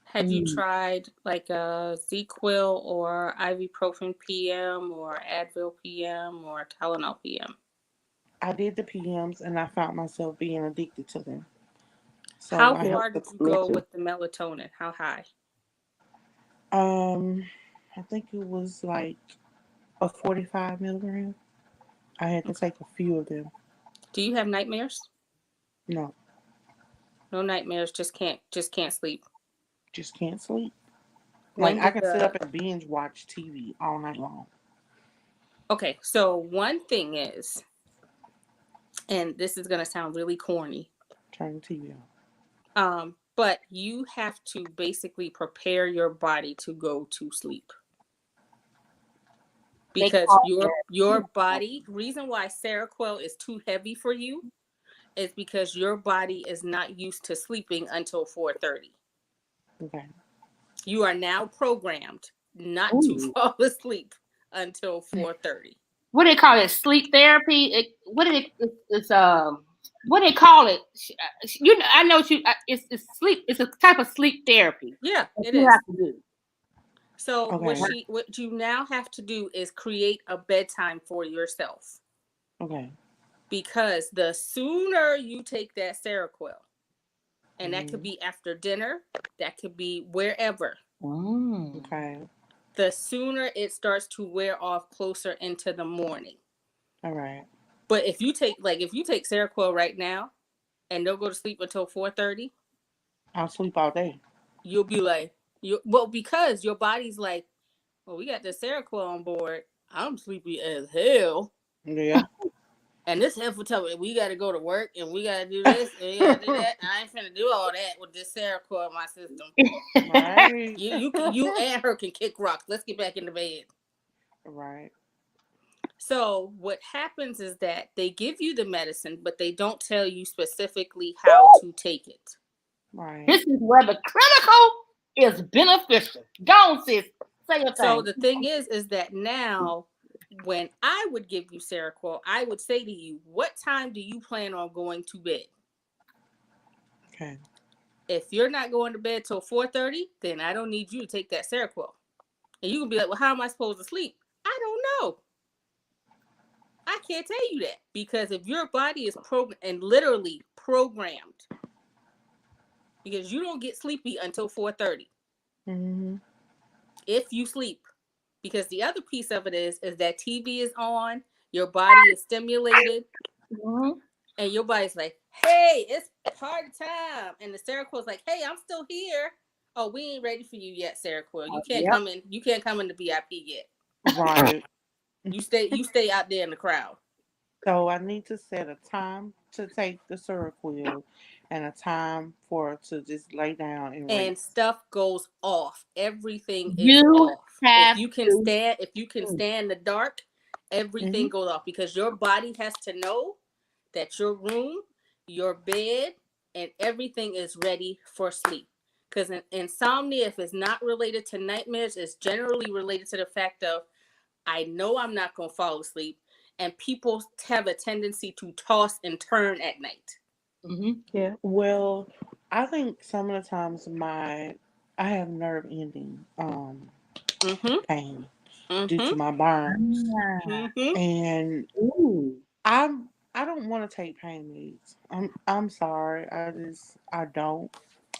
Have you Mm. tried like a ZQuil or ibuprofen PM or Advil PM or Tylenol PM? I did the PMs and I found myself being addicted to them. So How I Yep, have far did you me go too. with the melatonin? How high? um I think it was like a 45 milligram. I had to Okay. take a few of them. Do you have nightmares? No, No nightmares, just can't sleep. just can't sleep. Like When I did can sit the up and binge watch TV all night long. Okay, so one thing is, and this is gonna sound really corny, Turn the TV on. but you have to basically prepare your body to go to sleep. They Because call your it. body, reason why Seroquel is too heavy for you is because your body is not used to sleeping until 4:30. Okay. You are now programmed not to Ooh. fall asleep until 4:30. What do they call it? Sleep therapy. What do they? It's What do they call it? You know, I know you. It's sleep. It's a type of sleep therapy Yeah, that it you is. have to do. So Okay. what you now have to do is create a bedtime for yourself. Okay. Because the sooner you take that Seroquel, and that could Hmm. be after dinner, that could be wherever, Mm. Okay. the sooner it starts to wear off closer into the morning. All right. But if you take Seroquel right now and don't go to sleep until 4:30, I'll sleep all day. you'll be like, well, because your body's like, well, we got the Seroquel on board. I'm sleepy as hell. Yeah. And this heifer tell me we got to go to work and we got to do this and we got to do that. I ain't finna do all that with this Seroquel in my system. Right. You and her can kick rocks. Let's get back in the bed. Right. So what happens is that they give you the medicine, but they don't tell you specifically how to take it. Right. This is where the critical is beneficial. Go on, sis. Say your So thing. the thing is that now when I would give you Seroquel, I would say to you, what time do you plan on going to bed? Okay. If you're not going to bed till 4:30, then I don't need you to take that Seroquel. And you can be like, well, how am I supposed to sleep? I don't know. I can't tell you that because if your body is programmed and literally programmed, because you don't get sleepy until 4:30 Hmm. if you sleep. Because the other piece of it is that TV is on, your body is stimulated, Mhm. and your body's like, hey, it's party time. And the Seroquel's like, hey, I'm still here. Oh, we ain't ready for you yet, Seroquel. Yep. You can't come in the VIP yet. Right. You stay out there in the crowd. So I need to set a time to take the Seroquel and a time for to just lay down and And rest. stuff goes off. Everything is You off. have to. If you can stand the dark, everything Hmm. goes off because your body has to know that your room, your bed, and everything is ready for sleep. Because insomnia, if it's not related to nightmares, it's generally related to the fact of I know I'm not going to fall asleep, and people have a tendency to toss and turn at night. Yeah. Well, I think some of the times I have nerve ending Mm-hmm. pain due Mm-hmm. to my burns, Mm-hmm. and Ooh. I don't want to take pain meds. I'm sorry. I don't.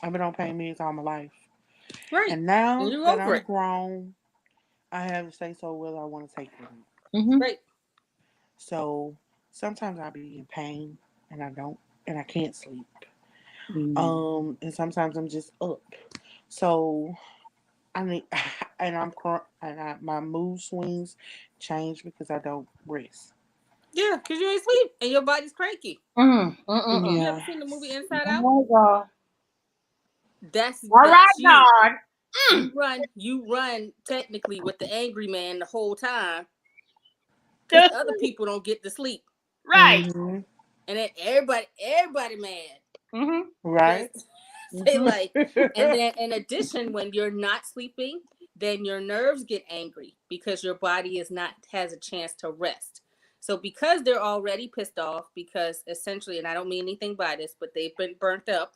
I've been on pain meds all my life, Right. and And now you're that over I'm it. grown, I have to say so well. I want to take them. Right. So sometimes I'll be in pain, and I can't sleep. And sometimes I'm just up. So I need, my mood swings change because I don't rest. Yeah, because you ain't sleep and your body's cranky. You ever Yeah. seen the movie Inside Out? Oh God. That's All right, that's you. God. You run technically with the angry man the whole time because other people don't get to sleep. Right. Mm-hmm. And then everybody mad. Mm-hmm. Because Right. they like, and then in addition, when you're not sleeping, then your nerves get angry because your body has a chance to rest. So because they're already pissed off, because essentially, and I don't mean anything by this, but they've been burnt up,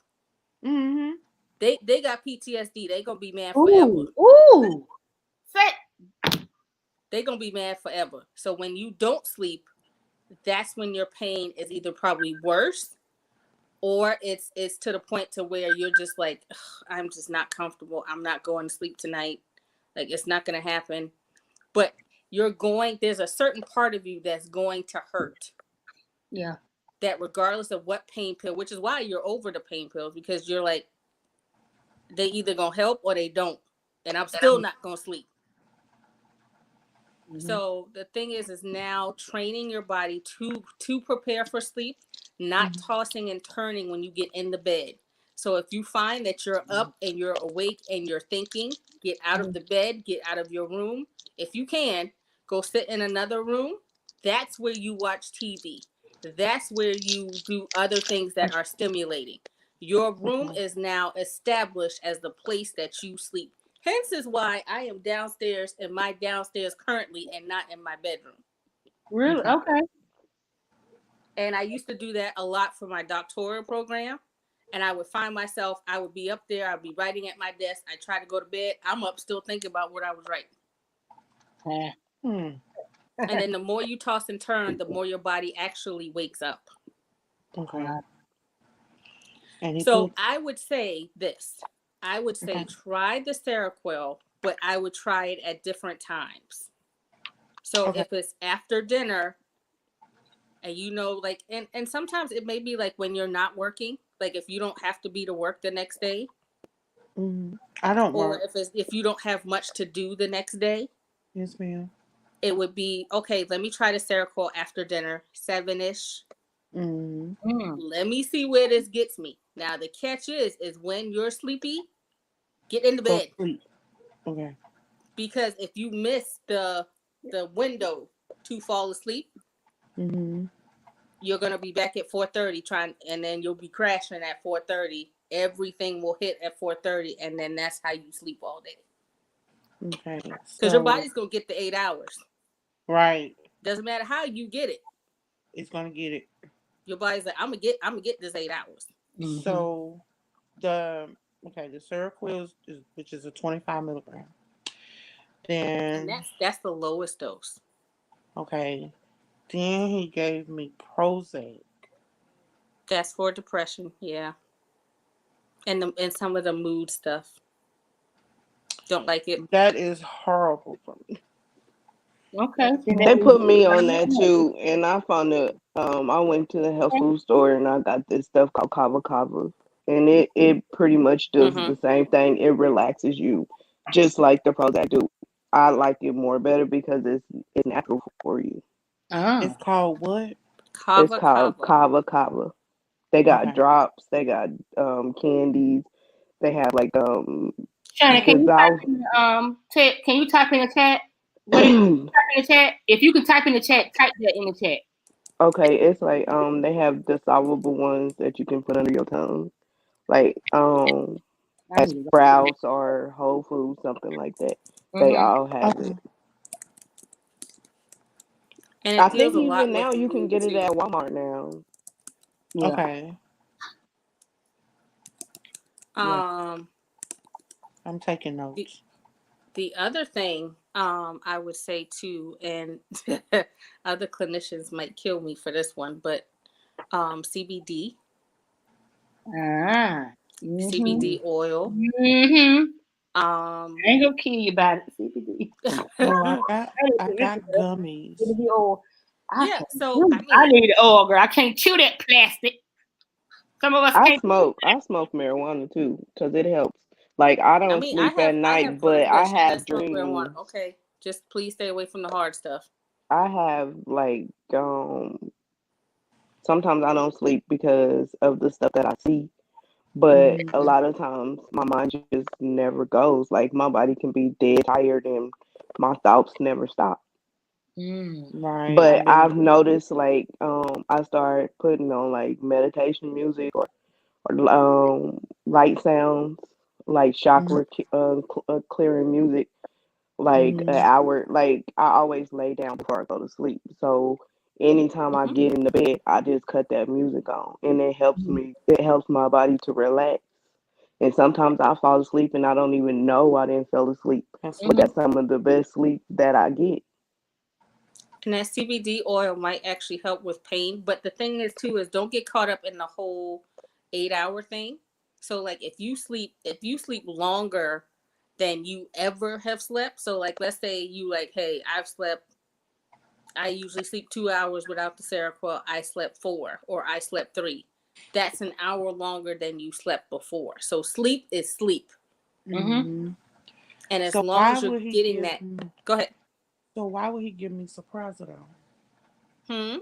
Mm-hmm. they got PTSD. They gonna be mad forever. Ooh. Ooh. Say. They gonna be mad forever. So when you don't sleep, that's when your pain is either probably worse or it's to the point to where you're just like, I'm just not comfortable. I'm not going to sleep tonight. Like it's not going to happen. But there's a certain part of you that's going to hurt. Yeah. That regardless of what pain pill, which is why you're over the pain pills, because you're like, they either gonna help or they don't, and I'm still not gonna sleep. So the thing is now training your body to prepare for sleep, not tossing and turning when you get in the bed. So if you find that you're up and you're awake and you're thinking, get out of the bed, get out of your room. If you can, go sit in another room. That's where you watch TV. That's where you do other things that are stimulating. Your room is now established as the place that you sleep. Hence is why I am downstairs in my downstairs currently and not in my bedroom. Really? Okay. And I used to do that a lot for my doctoral program. And I would find myself, I would be up there, I'd be writing at my desk. I try to go to bed. I'm up still thinking about what I was writing. Hmm. And then the more you toss and turn, the more your body actually wakes up. Okay. So Anything? I would say this. I would say try the Seroquel, but I would try it at different times. So Okay. if it's after dinner, and like, and sometimes it may be like when you're not working, like if you don't have to be to work the next day, I don't or work. if you don't have much to do the next day, Yes, ma'am. it would be okay. Let me try the Seroquel after dinner, 7ish. Let me see where this gets me. Now the catch is when you're sleepy, get in the Go bed, sleep. Okay. because if you miss the window to fall asleep, you're gonna be back at 4:30 and then you'll be crashing at 4:30. Everything will hit at 4:30, and then that's how you sleep all day. Okay. Because your So body's gonna get the 8 hours. right, Doesn't matter how you get it. it's gonna get it. Your body's like, I'm gonna get this 8 hours. So the the Seroquel which is a 25 milligram. And Then that's the lowest dose. okay. Then he gave me Prozac. That's for depression, yeah. And some of the mood stuff. Don't like it. That is horrible for me. Okay. They put me on that too, and I found it. I went to the health food store and I got this stuff called kava kava, and it pretty much does Mm-hmm. the same thing. It relaxes you, just like the Prozac do. I like it more better because it's natural for you. It's called what? It's Kava called kava. kava kava. They got Okay. drops. They got candies. They have like Shannon, can you type dissolve. in can you type in the chat? What it type in the chat? If you can type in the chat, type that in the chat. Okay, it's like they have dissolvable ones that you can put under your tongue. Like I at need to Sprouts or Whole Foods, something like that. go. They Mm-hmm. all have Okay. it. And I it think deals a even lot with now you can mood get it too. at Walmart now. Yeah. Okay. Yeah. Um, I'm taking the notes. the other thing I would say too, and other clinicians might kill me for this one, but CBD, Ah. Mm-hmm. CBD oil. Mm-hmm. I Um, ain't gonna kill you about it. CBD. Well, I I need got gummies. CBD oil. I yeah, can't so do I it. I mean, need oil, girl. I can't chew that plastic. Some of us I can't. smoke. I smoke marijuana too because it helps. Like I I don't mean, sleep at I have night, but friends I that have smoke marijuana. dreams. Okay, just please stay away from the hard stuff. I have like sometimes I don't sleep because of the stuff that I see, but a Mm-hmm. lot of times my mind just never goes. Like my body can be dead tired and my thoughts never stop. Mm. Right. But Yeah. I've noticed like I started putting on like meditation music or light sounds like Mm-hmm. clearing music like an Mm-hmm. hour. Like I always lay down before I go to sleep. So anytime I Hmm. get in the bed, I just cut that music on, and it helps Mm. me. It helps my body to relax. And sometimes I fall asleep and I don't even know I didn't fall asleep. That's But Mm-hmm. that's some of the best sleep that I get. And that CBD oil might actually help with pain, but the thing is too is don't get caught up in the whole 8 hour thing. So like if you sleep longer than you ever have slept, so like let's say you like, hey, I usually sleep 2 hours without the Seroquel. I slept 4 or I slept 3. That's an hour longer than you slept before. So sleep is sleep. Mm-hmm. mm-hmm. And as So long why as you're would he getting give that, me? go ahead. So why would he give me Suprazidone? Hmm.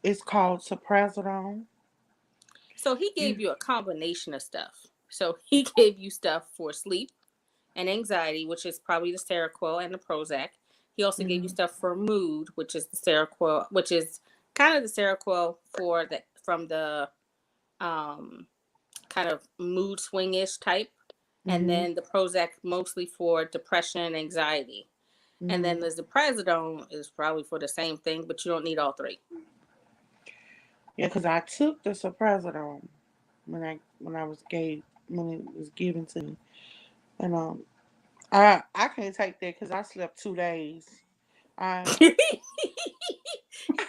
It's called Suprazidone. So he You. gave you a combination of stuff. So he gave you stuff for sleep and anxiety, which is probably the Seroquel and the Prozac. He also gave you Mm-hmm. stuff for mood, which is the Seroquel, which is kind of the Seroquel for the from the um, kind of mood swingish type, and Mm-hmm. then the Prozac mostly for depression and anxiety. And then Mm-hmm. there's the Prazodone is probably for the same thing, but you don't need all three. Yeah, because I took the Suprazidone when I was gave when it was given to me, and I can't take that because I slept 2 days. I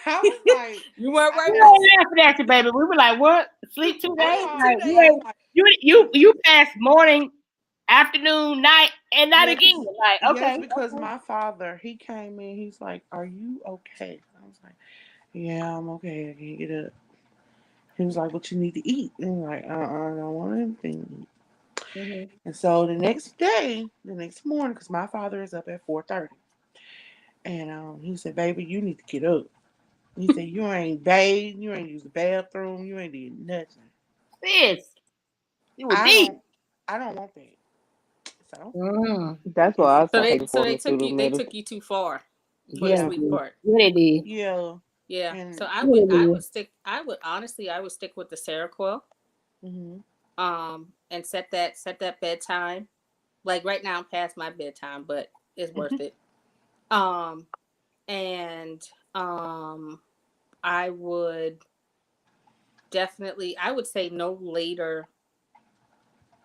I was like You weren't I right We with had ain't laughing at you, baby. We were like, what? Sleep 2 days? I sleep called 2 days. I was like You passed morning, afternoon, night, and night yeah, again. cause Like, yes, okay, because okay. my father he came in. He's like, "Are you okay?" I was like, "Yeah, I'm okay. I can't get up." He was like, "What you need to eat?" And I'm like, I don't want anything." Mm-hmm. And so the next day, the next morning, because my father is up at 4:30, and he said, "Baby, you need to get up." He said, "You ain't bathed, you ain't used the bathroom, you ain't did nothing." Sis, you were I deep. don't, I don't want that. So, Mm. That's and why I so, So start taking they medicine. took you too far for the Yeah, they yeah, sleep did. part. Yeah, they did. yeah, Yeah. So and Yeah, they I did. would stick I would honestly I would stick with the Seroquel hmm and set that bedtime. Like right now I'm past my bedtime, but it's worth it. Um and um I would definitely I would say no later.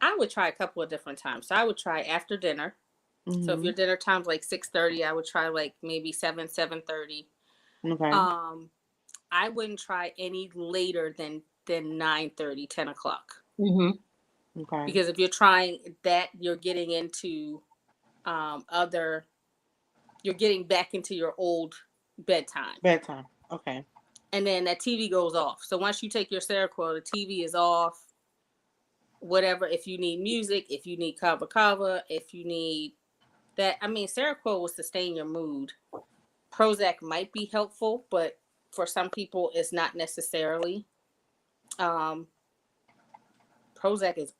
I would try a couple of different times. So I would try after dinner. So if hmm your dinner time's like 6:30, I would try like maybe 7:30. okay, Um I wouldn't try any later than 9:30, 10 o'clock. Mm-hmm. okay, Because if you're trying that, you're getting into other you're getting back into your old bedtime. bedtime, okay, And then that TV goes off. So once you take your Seroquel, the TV is off. Whatever, if you need music, if you need kava kava, if you need that, I mean, Seroquel will sustain your mood. Prozac might be helpful, but for some people, it's not necessarily. Um, Prozac is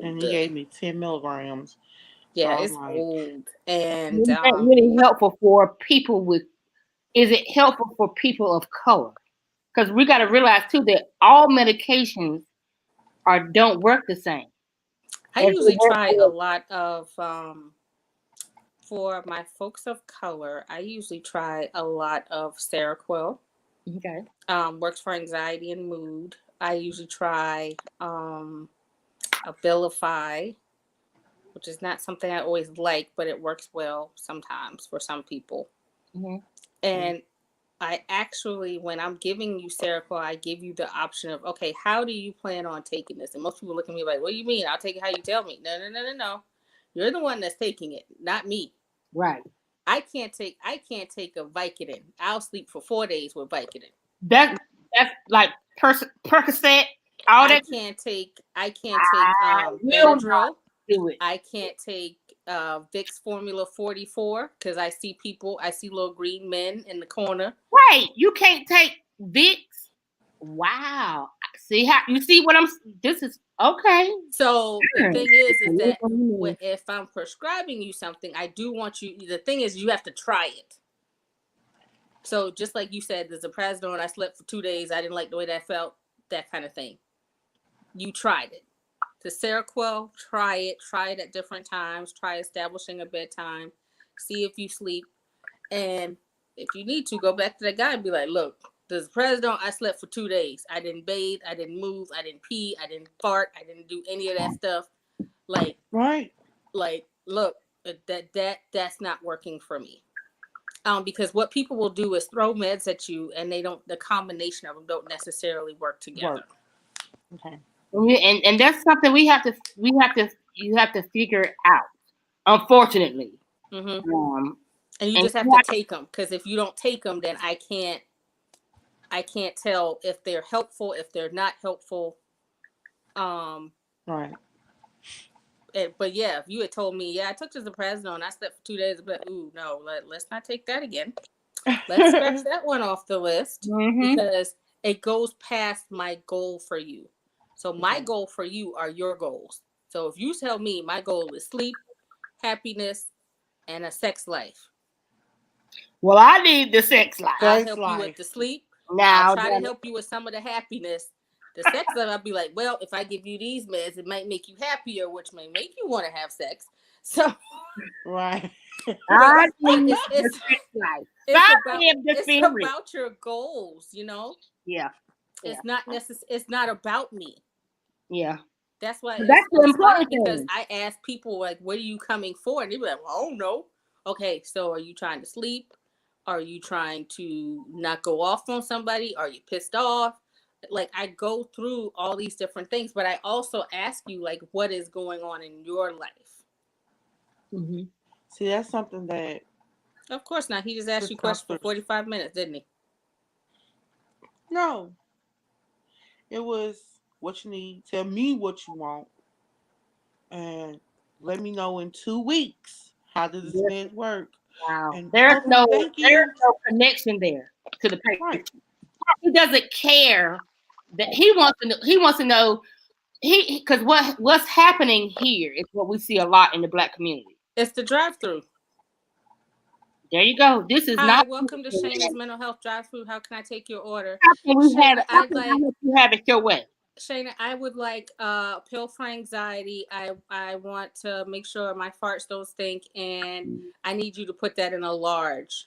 and old. he gave me 10 milligrams, so Yeah, I'm it's like, old, and It ain't really helpful for people with. Is it helpful for people of color? Because we got to realize too that all medications are don't work the same. I If it usually works try for a you. lot of for my folks of color. I usually try a lot of Seroquel. Okay. Works for anxiety and mood. I usually try Abilify, which is not something I always like, but it works well sometimes for some people. Mm-hmm. And I actually, when I'm giving you Seroquel, I give you the option of, okay, how do you plan on taking this? And most people look at me like, what do you mean? I'll take it how you tell me. No, no, no, no, no. You're the one that's taking it, not me. Right. I can't take a Vicodin. I'll sleep for 4 days with Vicodin. That's like Percocet, all I that. can't take I will not Benadryl. do it. I can't take Vicks Formula 44 because I see little green men in the corner. Wait, you can't take Vicks? Wow. See how you see what I'm. This is okay. So the Hmm. thing is I know that what you mean. if I'm prescribing you something, I do want you. The thing is, you have to try it. So just like you said, there's a Prazodone. I slept for 2 days. I didn't like the way that felt. That kind of thing. You tried it. The Seroquel, try it. Try it at different times. Try establishing a bedtime. See if you sleep. And if you need to, go back to that guy and be like, look, this Prazodone, I slept for 2 days. I didn't bathe. I didn't move. I didn't pee. I didn't fart. I didn't do any of that stuff. Like, Right. look, that's not working for me. Because what people will do is throw meds at you, and the combination of them don't necessarily work together. Okay. And that's something you have to figure out. Unfortunately, Mm-hmm. And you and just have to take them, because if you don't take them, then I can't tell if they're helpful, if they're not helpful. Right. But yeah, if you had told me, yeah, I took the Prazodone, I slept for 2 days, but ooh, no, let's not take that again. Let's scratch that one off the list, because it goes past my goal for you. So my goal for you are your goals. So if you tell me my goal is sleep, happiness, and a sex life, well, I need the sex life. I'll help you with the sleep. Now, I'll try to help you with some of the happiness. The sex life, I'll be like, well, if I give you these meds, it might make you happier, which may make you want to have sex. So, right. I but need the it's sex life. it's about your goals, you know. Yeah. It's not It's not about me. Yeah. That's why That's the it's funny important because thing. I ask people like, "What are you coming for?" And they be like, "Well, I don't know." Okay, so are you trying to sleep? Are you trying to not go off on somebody? Are you pissed off? Like, I go through all these different things, but I also ask you like, what is going on in your life? Mm-hmm. See, that's something that. Of course not. He just asked you questions for 45 minutes, didn't he? No. It was what you need. Tell me what you want, and let me know in 2 weeks. How does this med work? Wow. And There's okay, thank you. no connection there to the patient. Right. He doesn't care that he wants to know because what's happening here is what we see a lot in the Black community. It's the drive-through. There you go. This is Hi, not. welcome to Shayna's Mental Health Drive-Through. How can I take your order? How can we Shayna, you have it your way? Shayna, I would like a pill for anxiety. I want to make sure my farts don't stink, and I need you to put that in a large.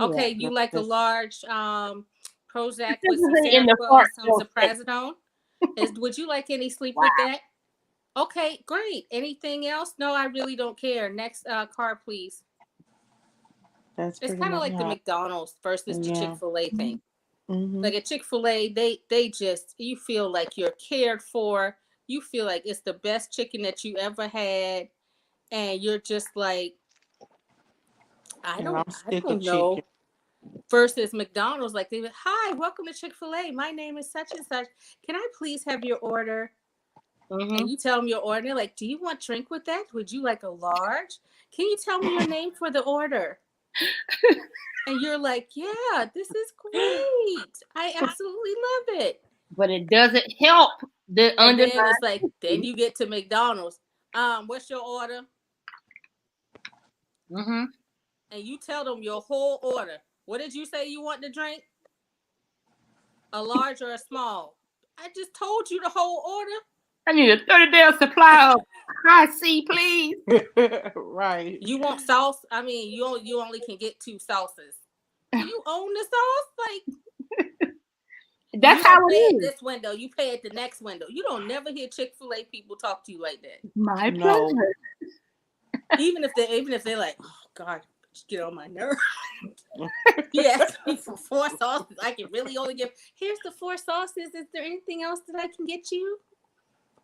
Okay, you like a large Prozac with some Seroquel and some Ziprasidone? Would you like any sleep with that? Okay, great. Anything else? No, I really don't care. Next card, please. It's kind of like the McDonald's versus the Chick-fil-A thing. Mm-hmm. Like at Chick-fil-A, they just, you feel like you're cared for. You feel like it's the best chicken that you ever had, and you're just like, I don't know. Chicken. Versus McDonald's, like they, hi, welcome to Chick-fil-A. My name is such and such. Can I please have your order? And you tell them your order. They're like, do you want drink with that? Would you like a large? Can you tell me your name for the order? And you're like, yeah, this is great. I absolutely love it. But it doesn't help the and then it's like, then you get to McDonald's. What's your order? Mm-hmm. And you tell them your whole order. What did you say you want to drink? A large or a small? I just told you the whole order. I need a 30-day supply of high C, please. Right. You want sauce? I mean, you only can get 2 sauces. Do you own the sauce? Like, That's you how don't it pay at is. this window. You pay at the next window. You don't never hear Chick-fil-A people talk to you like that. My No. pleasure. Even if they're like, oh God, get on my nerve. He asked me for 4 sauces. I can really only give. Here's the 4 sauces. Is there anything else that I can get you?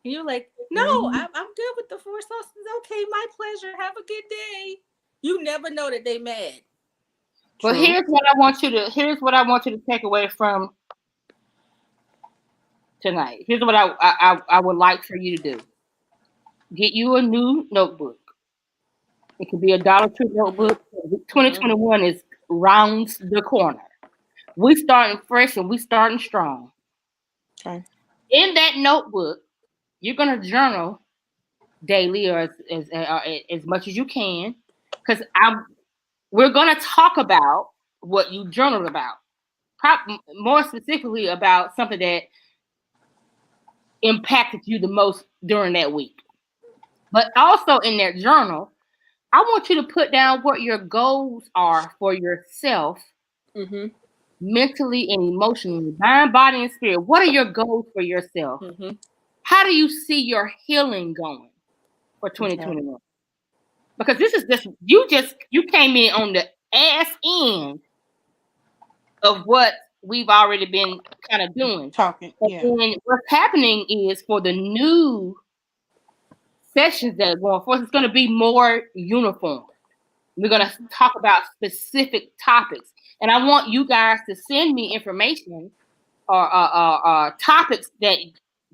And you're like, no, I'm good with the 4 sauces. Okay, my pleasure. Have a good day. You never know that they mad. But True. here's what I want you to take away from tonight. Here's what I would like for you to do. Get you a new notebook. It could be a Dollar Tree notebook. 2021 is rounds the corner. We starting fresh and we starting strong. Okay. In that notebook, you're gonna journal daily or as much as you can, because we're gonna talk about what you journaled about. More specifically about something that impacted you the most during that week. But also in that journal, I want you to put down what your goals are for yourself, mentally and emotionally, mind, body, and spirit. What are your goals for yourself? How do you see your healing going for 2021? Okay. Because this is you came in on the ass end of what we've already been kind of doing. Talking. Yeah. And what's happening is for the new sessions that are going forth, it's going to be more uniform. We're going to talk about specific topics. And I want you guys to send me information or topics that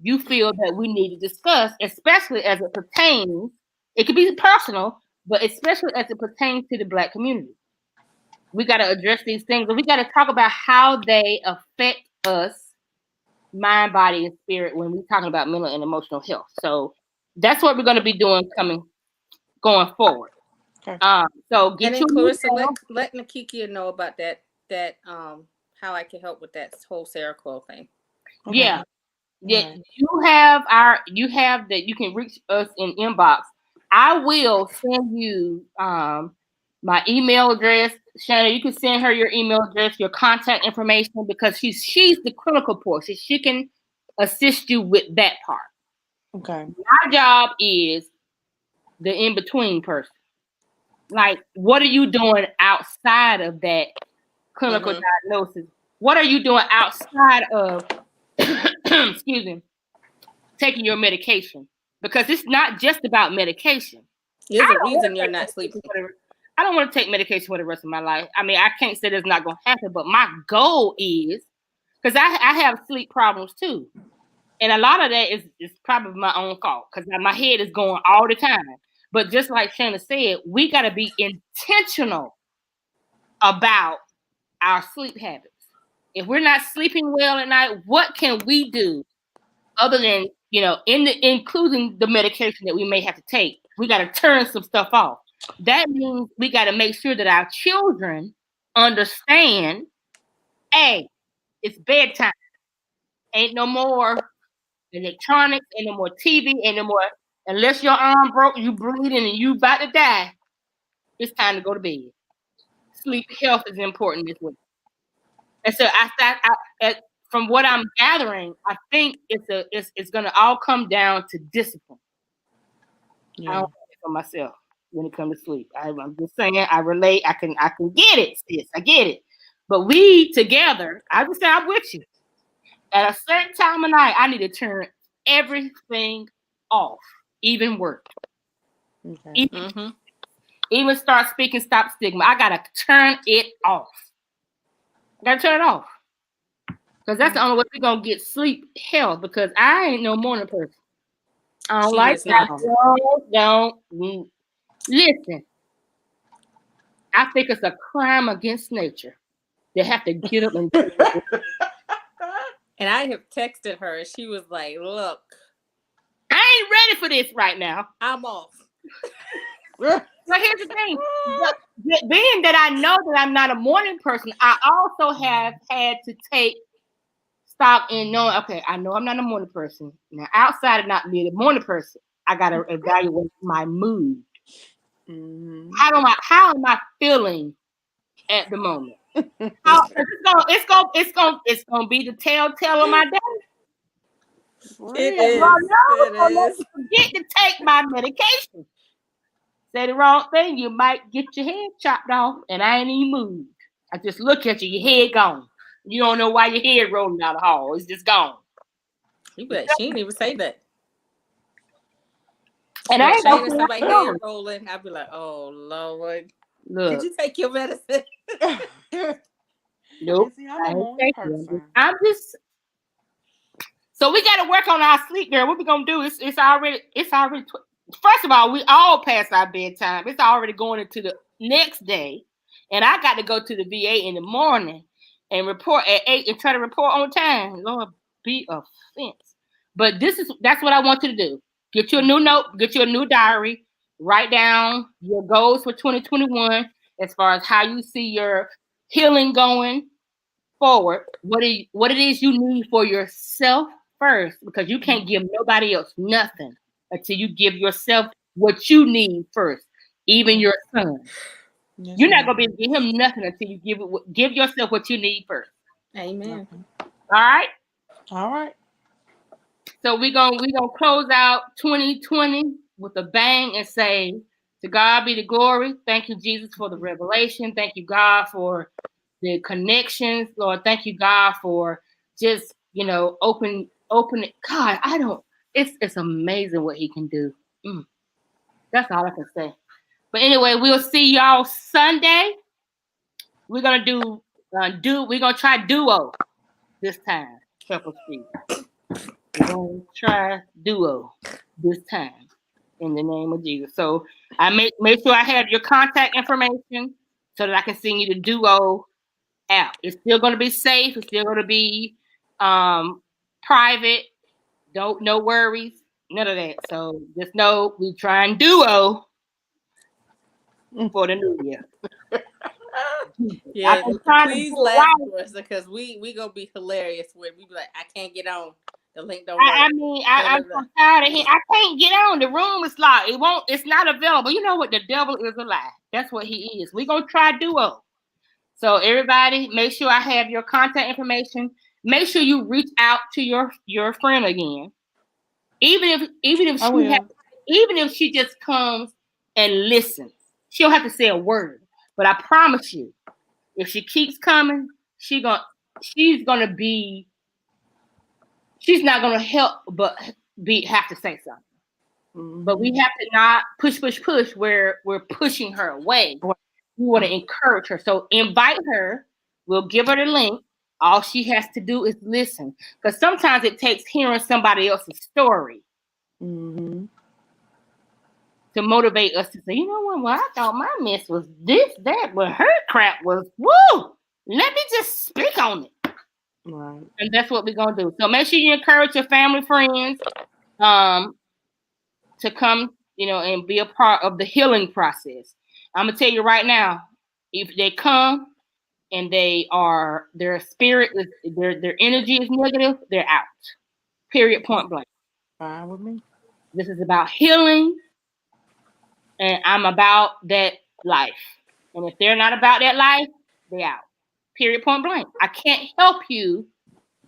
you feel that we need to discuss, especially as it pertains. It could be personal, but especially as it pertains to the Black community. We got to address these things, and we got to talk about how they affect us, mind, body, and spirit, when we're talking about mental and emotional health. So that's what we're going to be doing going forward. Okay. So get and then Clarissa, let Nakikia know about that how I can help with that whole Seroquel thing. Okay. Yeah. Right. You have that you can reach us in inbox. I will send you my email address. Shanna, you can send her your email address, your contact information, because she's the clinical portion. She can assist you with that part. Okay. My job is the in-between person. Like, what are you doing outside of that clinical diagnosis? What are you doing outside of excuse me, taking your medication? Because it's not just about medication. There's a reason you're not sleeping. I don't want to take medication for the rest of my life. I mean, I can't say it's not going to happen, but my goal is, because I have sleep problems too. And a lot of that is probably my own fault, because my head is going all the time. But just like Shanna said, we got to be intentional about our sleep habits. If we're not sleeping well at night, what can we do other than, including the medication that we may have to take? We got to turn some stuff off. That means we got to make sure that our children understand, hey, it's bedtime. Ain't no more electronics, ain't no more TV, ain't no more, unless your arm broke, you bleeding and you about to die, it's time to go to bed. Sleep health is important as well. And so from what I'm gathering, I think it's going to all come down to discipline. Yeah. I don't think it for myself when it comes to sleep. I'm just saying, I relate. I can get it, sis. I get it. But we together, I just say I'm with you. At a certain time of night, I need to turn everything off, even work. Okay. Even start speaking Stop Stigma. I gotta turn it off. Because that's the only way we're gonna get sleep health. Because I ain't no morning person. I don't like that. Don't listen. I think it's a crime against nature. They have to get up and do it. And I have texted her, and she was like, "Look, I ain't ready for this right now. I'm off." So here's the thing. Being that I know that I'm not a morning person, I also have had to take stop and knowing, okay, I know I'm not a morning person. Now, outside of not being a morning person, I got to evaluate my mood. Mm-hmm. How am I feeling at the moment? It's gonna be the telltale of my day. It Well, is. no, It don't let is. me forget to take my medication. Say the wrong thing, you might get your head chopped off, and I ain't even moved. I just look at you, your head gone. You don't know why your head rolling down the hall. It's just gone. You be like, she didn't even say that. And I Like ain't gonna Shane and say somebody nothing head wrong. rolling. I'd be like, oh Lord. Did Look, you take your medicine? nope. See, I'm I a ain't morning taking it. person. I'm just so we got to work on our sleep, girl. What we gonna do? It's already. First of all, we all past our bedtime. It's already going into the next day, and I got to go to the VA in the morning and report at 8 and try to report on time. Lord, be a fence. But that's what I want you to do. Get you a new note. Get you a new diary. Write down your goals for 2021 as far as how you see your healing going forward. What it is you need for yourself first, because you can't give nobody else nothing until you give yourself what you need first. Even your son, Yes, you're not ma'am. gonna be able to give him nothing until you give yourself what you need first. Amen. All right. All right. So we gonna close out 2020 with a bang and say, to God be the glory. Thank you, Jesus, for the revelation. Thank you, God, for the connections. Lord, thank you, God, for just open. God, it's amazing what He can do. That's all I can say. But anyway, we'll see y'all Sunday. We're gonna we're gonna try duo this time. Purple Street. We're gonna try duo this time in the name of Jesus. So I make sure I have your contact information so that I can send you the duo app. It's still gonna be safe. It's still gonna be private. No worries, none of that. So just know we trying duo for the new year. I've Yeah, been trying to do please it laugh right. for us because we gonna be hilarious when we be like, I can't get on. The link don't work. I mean, Da, da, I'm da. so tired of him. I can't get on. The room is locked. It won't. It's not available. You know what? The devil is a lie. That's what he is. We're gonna try duo. So everybody, make sure I have your contact information. Make sure you reach out to your friend again. Even if I will. even if she just comes and listens, she don't have to say a word. But I promise you, if she keeps coming, she's gonna be she's not gonna help but have to say something. But we Mm-hmm. have to not push where we're pushing her away. We want to encourage her. So invite her. We'll give her the link. All she has to do is listen. Because sometimes it takes hearing somebody else's story Mm-hmm. to motivate us to say, you know what? Well, I thought my mess was this, that, but her crap was woo. Let me just speak on it. Right. And that's what we're gonna do. So make sure you encourage your family, friends, um, to come, and be a part of the healing process. I'm gonna tell you right now, if they come and their spirit is their energy is negative, they're out. Period. Point blank. Fine with me. This is about healing, and I'm about that life. And if they're not about that life, they're out. Period. Point blank. I can't help you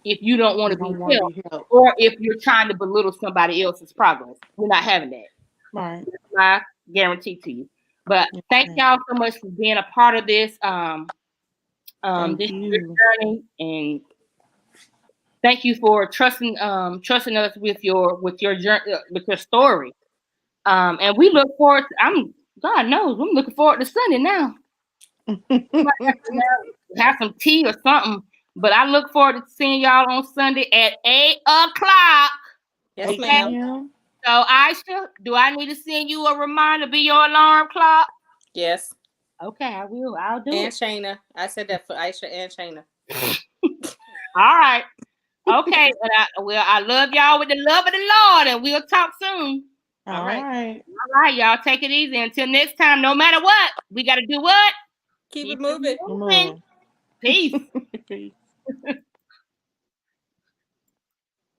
if you don't want You to be don't want to helped, be helped. or if you're trying to belittle somebody else's progress. We're not having that. Right. That's my guarantee to you. But Yes, thank ma'am. y'all so much for being a part of this Thank this you. journey, and thank you for trusting us with your journey, with your story. And we look forward God knows, I'm looking forward to Sunday now. We might have to have some tea or something. But I look forward to seeing y'all on Sunday at 8 o'clock. Yes, 8 Okay. ma'am. p.m. So Aisha, do I need to send you a reminder? Be your alarm clock. Yes. Okay, I will. I'll do And it. Shayna. I said that for Aisha and Shayna. All right. Okay. I love y'all with the love of the Lord, and we'll talk soon. All All right. right. All right, y'all. Take it easy. Until next time, no matter what, we got to do what? Keep it Keep it moving. moving. Moving. Peace. Peace.